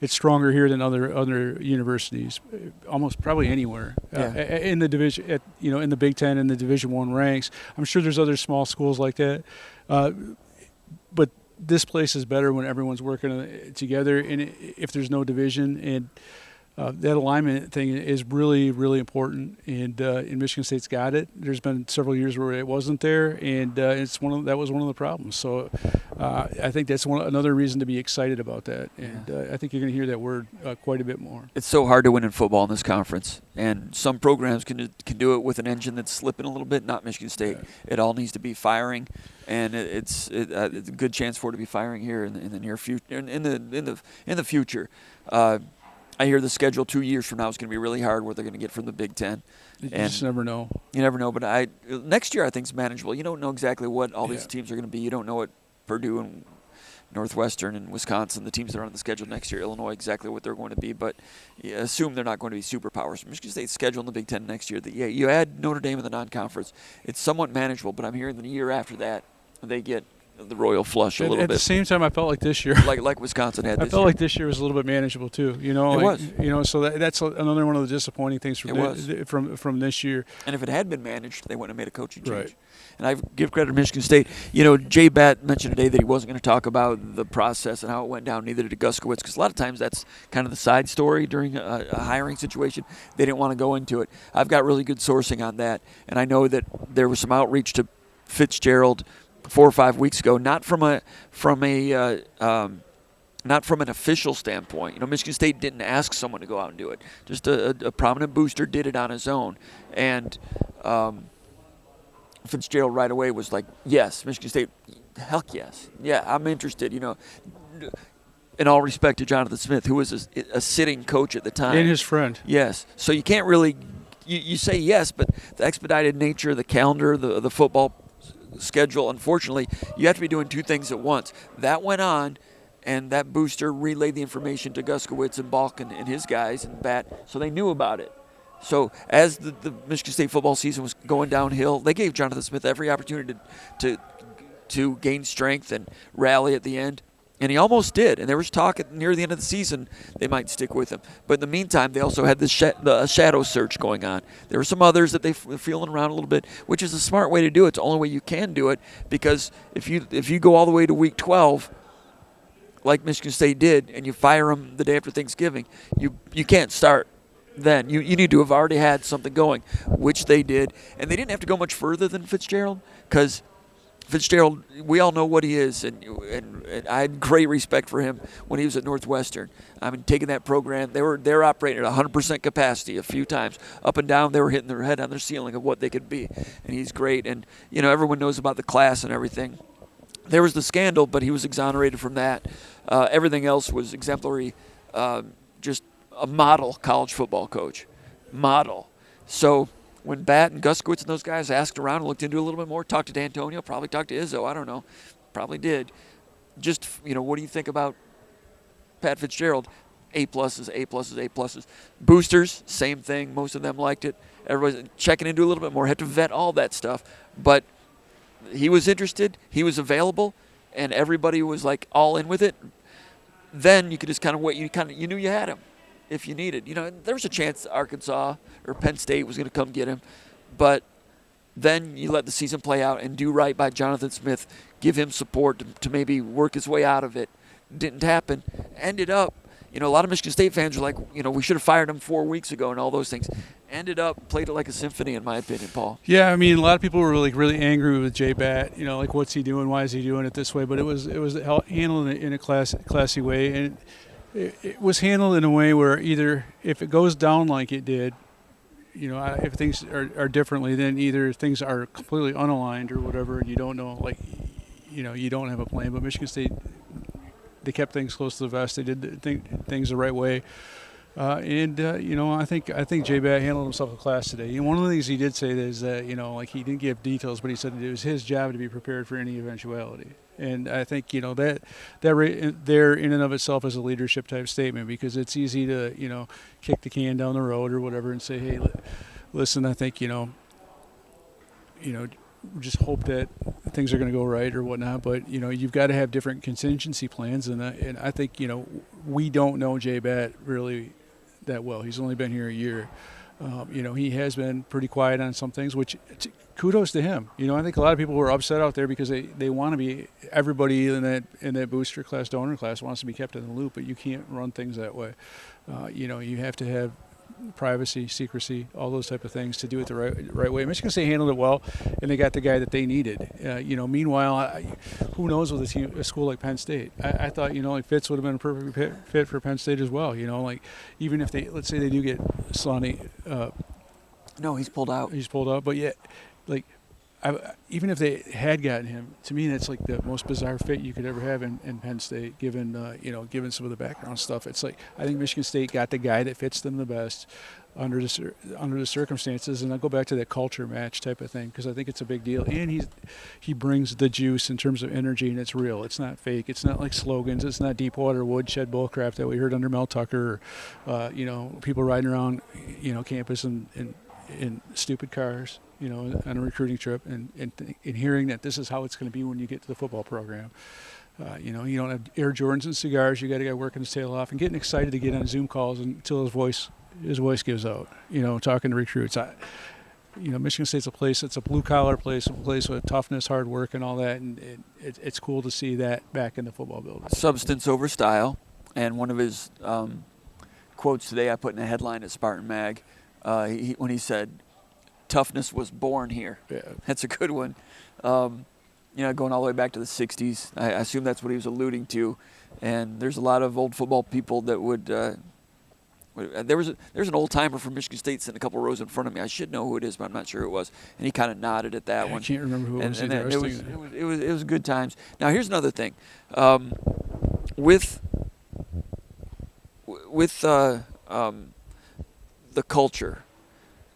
it's stronger here than other universities, almost probably anywhere in the division, you know, in the Big Ten and the Division I ranks. I'm sure there's other small schools like that, but this place is better when everyone's working together, and if there's no division. And that alignment thing is really, really important, and Michigan State's got it. There's been several years where it wasn't there, and that was one of the problems. So I think that's another reason to be excited about that, and I think you're going to hear that word quite a bit more. It's so hard to win in football in this conference, and some programs can do it with an engine that's slipping a little bit. Not Michigan State. Yeah. It all needs to be firing, and it's a good chance for it to be firing here in the near future. In the future. I hear the schedule 2 years from now is going to be really hard, what they're going to get from the Big Ten. You just never know. You never know, but next year I think is manageable. You don't know exactly what all these teams are going to be. You don't know what Purdue and Northwestern and Wisconsin, the teams that are on the schedule next year, Illinois, exactly what they're going to be. But you assume they're not going to be superpowers. Michigan State's schedule in the Big Ten next year, you add Notre Dame in the non-conference, it's somewhat manageable, but I'm hearing the year after that they get the royal flush a little bit. At the same time, I felt like this year, like Wisconsin had. I felt like this year was a little bit manageable too. You know, it was. You know, so that's another one of the disappointing things from this year. And if it had been managed, they wouldn't have made a coaching change. Right. And I give credit to Michigan State. You know, Jay Batt mentioned today that he wasn't going to talk about the process and how it went down. Neither did Guskowitz, because a lot of times that's kind of the side story during a hiring situation. They didn't want to go into it. I've got really good sourcing on that, and I know that there was some outreach to Fitzgerald 4 or 5 weeks ago, not from an official standpoint. You know, Michigan State didn't ask someone to go out and do it. Just a prominent booster did it on his own, and Fitzgerald right away was like, "Yes, Michigan State, heck yes, yeah, I'm interested." You know, in all respect to Jonathan Smith, who was a sitting coach at the time, and his friend. Yes, so you can't really you say yes, but the expedited nature, the calendar, the football schedule, unfortunately, you have to be doing two things at once. That went on, and that booster relayed the information to Guskowitz and Balk and his guys and Bat, so they knew about it. So as the Michigan State football season was going downhill, they gave Jonathan Smith every opportunity to gain strength and rally at the end. And he almost did. And there was talk near the end of the season they might stick with him. But in the meantime, they also had the shadow search going on. There were some others that they were feeling around a little bit, which is a smart way to do it. It's the only way you can do it, because if you go all the way to week 12, like Michigan State did, and you fire them the day after Thanksgiving, you can't start then. You need to have already had something going, which they did. And they didn't have to go much further than Fitzgerald, because Fitzgerald, we all know what he is, and I had great respect for him when he was at Northwestern. I mean, taking that program, they're operating at 100% capacity a few times. Up and down, they were hitting their head on their ceiling of what they could be, and he's great. And, you know, everyone knows about the class and everything. There was the scandal, but he was exonerated from that. Everything else was exemplary. Just a model college football coach. Model. So when Bat and Guskowitz and those guys asked around and looked into it a little bit more, talked to D'Antonio, probably talked to Izzo, I don't know. Probably did. Just, what do you think about Pat Fitzgerald? A pluses, A pluses, A pluses. Boosters, same thing. Most of them liked it. Everybody's checking into it a little bit more. Had to vet all that stuff. But he was interested. He was available. And everybody was, like, all in with it. Then you could just kind of wait. You knew you had him if you needed. There was a chance Arkansas or Penn State was going to come get him. But then you let the season play out and do right by Jonathan Smith. Give him support to maybe work his way out of it. Didn't happen. Ended up, a lot of Michigan State fans are like, we should have fired him 4 weeks ago and all those things. Ended up, played it like a symphony, in my opinion, Paul. Yeah, I mean, a lot of people were really angry with Jay Bat. Like, what's he doing? Why is he doing it this way? But it was handled in a classy way, and it was handled in a way where either if it goes down like it did, if things are differently, then either things are completely unaligned or whatever, and you don't know, like, you don't have a plan. But Michigan State, they kept things close to the vest. They did things the right way. I think Jay Bat handled himself with class today. One of the things he did say is that, he didn't give details, but he said it was his job to be prepared for any eventuality. And I think, that right there in and of itself is a leadership type statement, because it's easy to, kick the can down the road or whatever and say, hey, listen, I think, just hope that things are going to go right or whatnot. But, you've got to have different contingency plans. And I think, we don't know Jay Bat really that well. He's only been here a year. He has been pretty quiet on some things, which kudos to him. I think a lot of people were upset out there because they want to be, everybody in that booster class, donor class wants to be kept in the loop, but you can't run things that way. You have to have privacy, secrecy, all those type of things to do it the right way. Michigan State handled it well, and they got the guy that they needed. Meanwhile, who knows with a school like Penn State? I thought, Fitz would have been a perfect fit for Penn State as well. Even if let's say they do get Slonny. No, he's pulled out. He's pulled out, but yet, even if they had gotten him, to me that's like the most bizarre fit you could ever have in Penn State, given some of the background stuff. It's like I think Michigan State got the guy that fits them the best under the circumstances, and I'll go back to that culture match type of thing because I think it's a big deal. And he brings the juice in terms of energy, and it's real. It's not fake. It's not like slogans. It's not Deepwater woodshed bullcrap that we heard under Mel Tucker. Or, people riding around campus in stupid cars. On a recruiting trip and hearing that this is how it's going to be when you get to the football program. You don't have Air Jordans and cigars. You got a guy working his tail off and getting excited to get on Zoom calls until his voice gives out, talking to recruits. Michigan State's a place, it's a blue-collar place, a place with toughness, hard work, and all that, and it's cool to see that back in the football building. Substance over style, and one of his quotes today I put in a headline at SpartanMag when he said, toughness was born here. Yeah. That's a good one. Going all the way back to the 60s. I assume that's what he was alluding to. And there's a lot of old football people that would there's an old-timer from Michigan State sitting a couple rows in front of me. I should know who it is, but I'm not sure who it was. And he kind of nodded at that one. I can't remember who it was either. It was good times. Now, here's another thing. With the culture,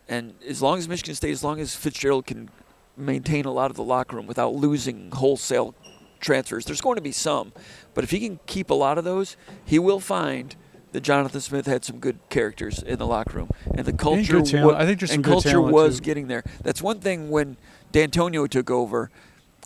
and as long as Michigan State, as long as Fitzgerald can maintain a lot of the locker room without losing wholesale transfers, there's going to be some. But if he can keep a lot of those, he will find that Jonathan Smith had some good characters in the locker room. And the culture, I think there's some good talent was too. getting there. That's one thing when D'Antonio took over,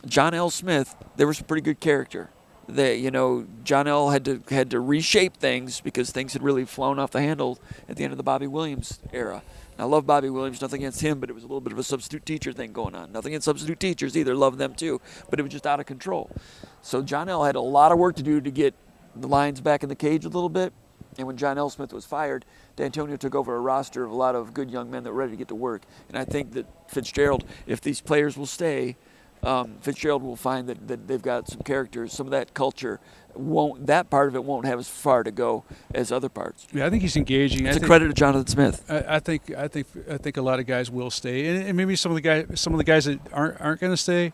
John L. Smith, there was some pretty good character. John L. had to reshape things because things had really flown off the handle at the end of the Bobby Williams era. I love Bobby Williams, nothing against him, but it was a little bit of a substitute teacher thing going on. Nothing against substitute teachers either, love them too, but it was just out of control. So John L. had a lot of work to do to get the Lions back in the cage a little bit, and when John L. Smith was fired, D'Antonio took over a roster of a lot of good young men that were ready to get to work. And I think that Fitzgerald, if these players will stay, Fitzgerald will find that they've got some characters, some of that culture. That part of it won't have as far to go as other parts. Yeah, I think he's engaging. It's a credit to Jonathan Smith. I think a lot of guys will stay, and maybe some of the guys that aren't going to stay.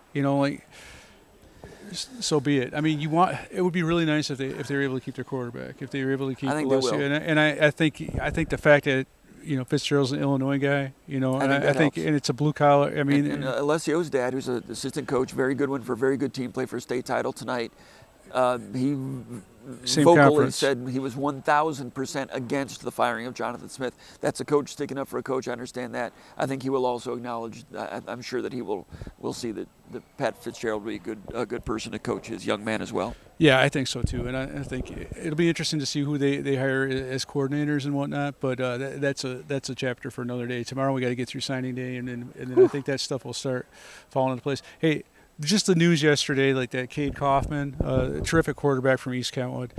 so be it. I mean, it would be really nice if they were able to keep their quarterback, if they were able to keep. I think they will. And I think the fact that Fitzgerald's an Illinois guy, I think and it's a blue collar. I mean, and Alessio's dad, who's an assistant coach, very good one for a very good team, played for a state title tonight. He vocally conference. said he was 1,000% against the firing of Jonathan Smith. That's a coach sticking up for a coach. I understand that. I think he will also acknowledge. I'm sure that he will see that Pat Fitzgerald will be a good person to coach his young man as well. Yeah, I think so too, and I think it'll be interesting to see who they hire as coordinators and whatnot. But that's a chapter for another day. Tomorrow we got to get through signing day, and then I think that stuff will start falling into place. Hey. Just the news yesterday, like that Cade Kaufman, a terrific quarterback from East Kentwood,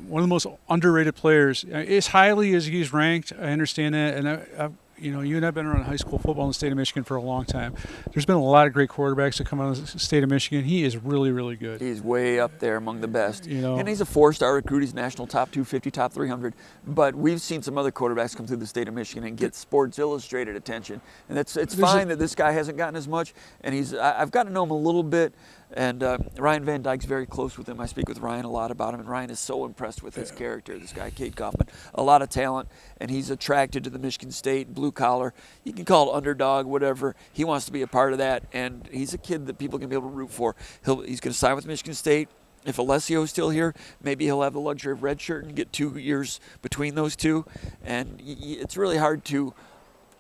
one of the most underrated players. As highly as he's ranked, I understand that, and you and I've been around high school football in the state of Michigan for a long time. There's been a lot of great quarterbacks that come out of the state of Michigan. He is really, really good. He's way up there among the best. And he's a 4-star recruit. He's national top 250, top 300. But we've seen some other quarterbacks come through the state of Michigan and get Sports Illustrated attention. And it's fine that this guy hasn't gotten as much. And I've gotten to know him a little bit. And Ryan Van Dyke's very close with him. I speak with Ryan a lot about him, and Ryan is so impressed with his character, this guy, Cade Kaufman. A lot of talent, and he's attracted to the Michigan State blue collar. You can call it underdog, whatever. He wants to be a part of that, and he's a kid that people can be able to root for. He's going to sign with Michigan State. If Alessio's still here, maybe he'll have the luxury of redshirt and get 2 years between those two. And it's really hard to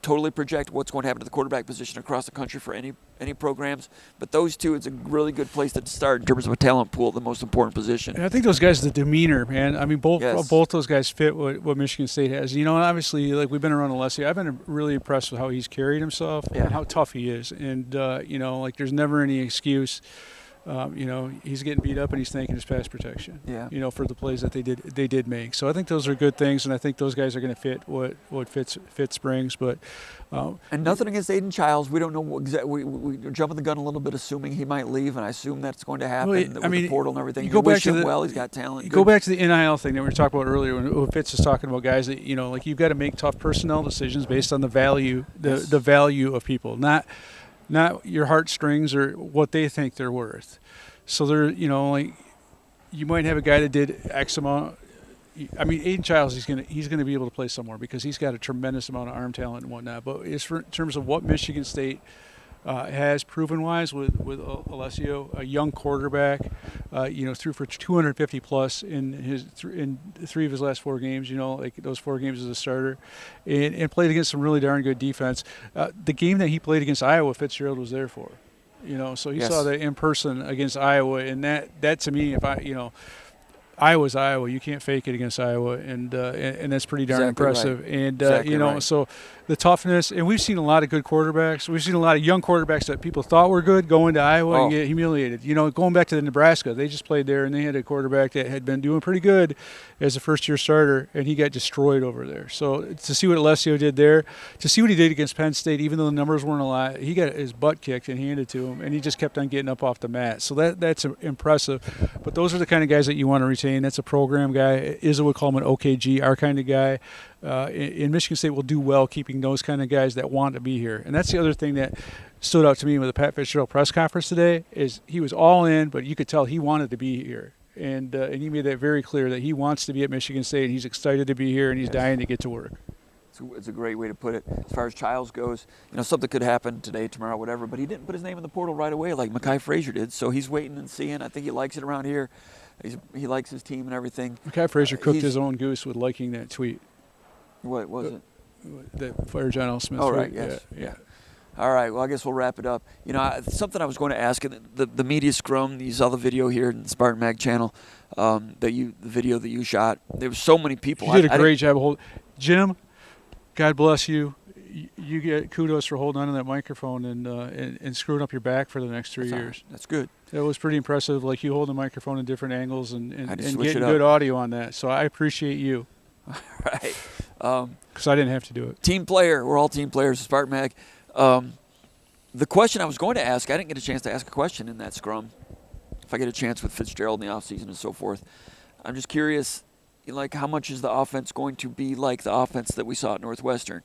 totally project what's going to happen to the quarterback position across the country for any programs, but those two, it's a really good place to start in terms of a talent pool, the most important position. And I think those guys, the demeanor, man. I mean, both those guys fit what Michigan State has. And obviously, like we've been around Alessio, I've been really impressed with how he's carried himself and how tough he is. And like there's never any excuse. He's getting beat up and he's thanking his pass protection. Yeah. For the plays that they did make. So I think those are good things, and I think those guys are going to fit what Fitz brings. But and nothing against Aiden Childs. We don't know exactly. We're jumping the gun a little bit, assuming he might leave, and I assume that's going to happen with the portal and everything. You wish him well. He's got talent. You go back to the NIL thing that we were talking about earlier when Fitz is talking about guys that like you've got to make tough personnel decisions based on the value, the value of people, not your heartstrings or what they think they're worth. So they're, like you might have a guy that did X amount. I mean, Aiden Childs, he's gonna be able to play somewhere because he's got a tremendous amount of arm talent and whatnot. But in terms of what Michigan State has proven-wise with Alessio, a young quarterback, threw for 250 plus in three of his last 4 games. Like those 4 games as a starter, and played against some really darn good defense. The game that he played against Iowa, Fitzgerald was there for. So he saw that in person against Iowa, and that to me, Iowa's Iowa. You can't fake it against Iowa, and that's pretty darn impressive. Right. And so the toughness, and we've seen a lot of good quarterbacks. We've seen a lot of young quarterbacks that people thought were good go into Iowa and get humiliated. Going back to the Nebraska, they just played there, and they had a quarterback that had been doing pretty good as a first-year starter, and he got destroyed over there. So to see what Alessio did there, to see what he did against Penn State, even though the numbers weren't a lot, he got his butt kicked and handed to him, and he just kept on getting up off the mat. So that's impressive. But those are the kind of guys that you want to retain. That's a program guy. Izzo would call him an OKG, our kind of guy. In Michigan State will do well keeping those kind of guys that want to be here. And that's the other thing that stood out to me with the Pat Fitzgerald press conference today is he was all in, but you could tell he wanted to be here. And he made that very clear that he wants to be at Michigan State, and he's excited to be here, and he's dying to get to work. It's a great way to put it. As far as Childs goes, something could happen today, tomorrow, whatever, but he didn't put his name in the portal right away like Mekhi Frazier did, so he's waiting and seeing. I think he likes it around here. He likes his team and everything. Mekhi Frazier cooked his own goose with liking that tweet. What was it? That Fire John L. Smith. Oh, right, yes. Yeah. All right, well, I guess we'll wrap it up. Something I was going to ask, the media scrum, you saw the video here in the SpartanMag channel, the video that you shot. There were so many people. You did a great job. Jim, God bless you. You get kudos for holding on to that microphone and screwing up your back for the next 3 years. That's good. That was pretty impressive, like you hold the microphone in different angles and getting good audio on that. So I appreciate you. All right. Because I didn't have to do it. Team player. We're all team players at SpartanMag. The question I was going to ask, I didn't get a chance to ask a question in that scrum. If I get a chance with Fitzgerald in the offseason and so forth, I'm just curious, like how much is the offense going to be like the offense that we saw at Northwestern?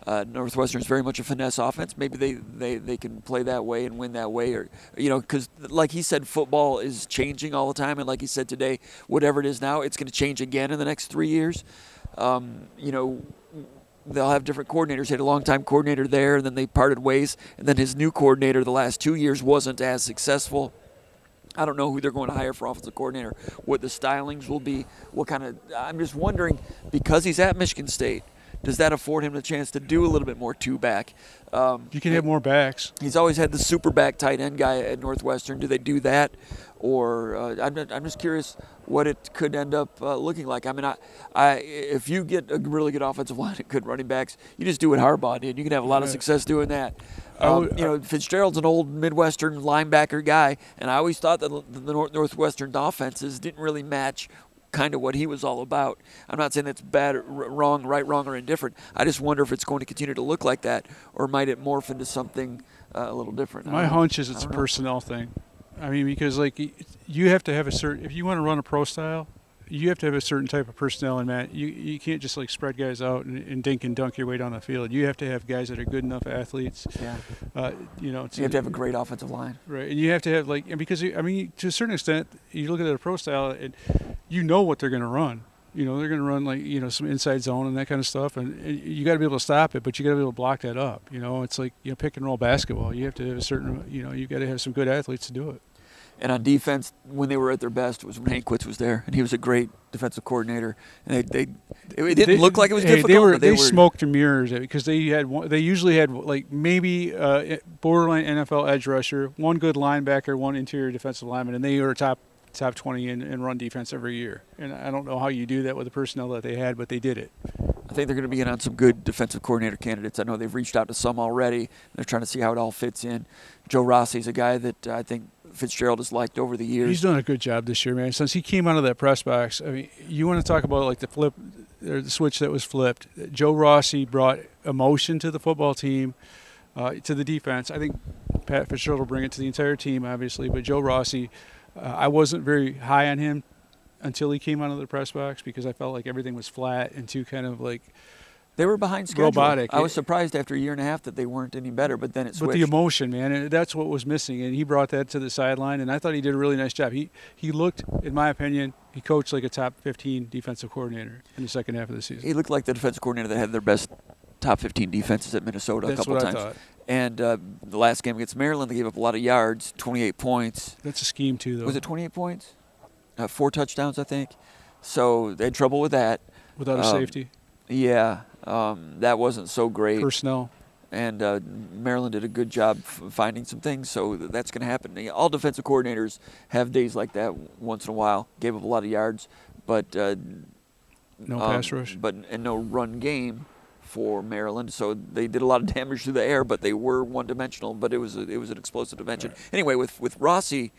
Northwestern is very much a finesse offense. Maybe they can play that way and win that way, or because like he said, football is changing all the time, and like he said today, whatever it is now, it's going to change again in the next 3 years. They'll have different coordinators. He had a long-time coordinator there, and then they parted ways. And then his new coordinator the last 2 years wasn't as successful. I don't know who they're going to hire for offensive coordinator, what the stylings will be, what kind of – I'm just wondering, because he's at Michigan State, does that afford him the chance to do a little bit more two-back? You can have more backs. He's always had the super back tight end guy at Northwestern. Do they do that? Or I'm just curious what it could end up looking like. I mean, if you get a really good offensive line and good running backs, you just do what Harbaugh did. You can have a lot of success doing that. Fitzgerald's an old Midwestern linebacker guy, and I always thought that the Northwestern offenses didn't really match kind of what he was all about. I'm not saying that's bad, or wrong, right, wrong, or indifferent. I just wonder if it's going to continue to look like that, or might it morph into something a little different. My hunch is it's a personnel thing. I mean, because like you have to have a certain, if you want to run a pro style, you have to have a certain type of personnel in that. You can't just like spread guys out and dink and dunk your way down the field. You have to have guys that are good enough athletes. Yeah. You have to have a great offensive line. Right, and you have to have and because to a certain extent, you look at a pro style and you know what they're going to run. They're going to run some inside zone and that kind of stuff, and you got to be able to stop it, but you got to be able to block that up. It's like pick and roll basketball. You have to have a certain you got to have some good athletes to do it. And on defense, when they were at their best, was when Hank Quitz was there, and he was a great defensive coordinator. And it didn't look like it was difficult. They smoked and mirrors because they usually had like maybe borderline NFL edge rusher, one good linebacker, one interior defensive lineman, and they were top 20 in run defense every year. And I don't know how you do that with the personnel that they had, but they did it. I think they're going to be in on some good defensive coordinator candidates. I know they've reached out to some already. They're trying to see how it all fits in. Joe Rossi's a guy that I think Fitzgerald has liked over the years. He's done a good job this year, man. Since he came out of that press box, I mean, you want to talk about like the flip, or the switch that was flipped. Joe Rossi brought emotion to the football team, to the defense. I think Pat Fitzgerald will bring it to the entire team, obviously, but Joe Rossi, I wasn't very high on him until he came out of the press box because I felt like everything was flat and too kind of like they were behind schedule. Robotic. I was surprised after a year and a half that they weren't any better, but then it switched. But the emotion, man, and that's what was missing, and he brought that to the sideline, and I thought he did a really nice job. He looked, in my opinion, he coached like a top 15 defensive coordinator in the second half of the season. He looked like the defensive coordinator that had their best top 15 defenses at Minnesota a couple times. Thought. And the last game against Maryland, they gave up a lot of yards, 28 points. That's a scheme, too, though. Was it 28 points? 4 touchdowns, I think. So they had trouble with that. Without a safety? Yeah. That wasn't so great. Personnel. And Maryland did a good job finding some things, so that's going to happen. All defensive coordinators have days like that once in a while. Gave up a lot of yards, but no pass rush. And no run game for Maryland. So they did a lot of damage through the air, but they were one-dimensional. But it was an explosive dimension. Right. Anyway, with Rossi,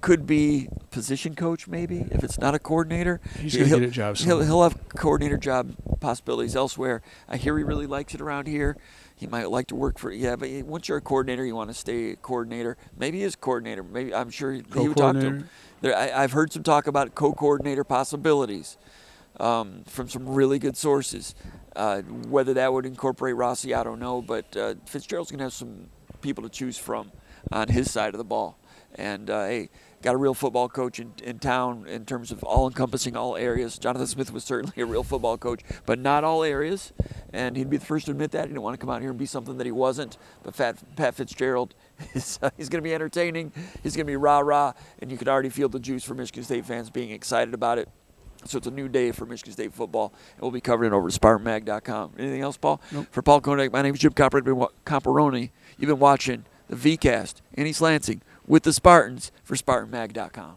could be position coach maybe if it's not a coordinator. He's going to get a job somewhere. He'll have coordinator job possibilities elsewhere. I hear he really likes it around here. He might like to work for but once you're a coordinator, you want to stay a coordinator. Maybe he is coordinator. Maybe I'm sure he would talk to him. I've heard some talk about co-coordinator possibilities from some really good sources. Whether that would incorporate Rossi, I don't know. But Fitzgerald's going to have some people to choose from on his side of the ball. And, got a real football coach in town in terms of all-encompassing all areas. Jonathan Smith was certainly a real football coach, but not all areas. And he'd be the first to admit that. He didn't want to come out here and be something that he wasn't. But Pat Fitzgerald, he's going to be entertaining. He's going to be rah-rah. And you could already feel the juice for Michigan State fans being excited about it. So it's a new day for Michigan State football. And we'll be covering it over at SpartanMag.com. Anything else, Paul? Nope. For Paul Konyndyk, my name is Jim Comparoni. You've been watching the VCast, Annie Slansing, with the Spartans for SpartanMag.com.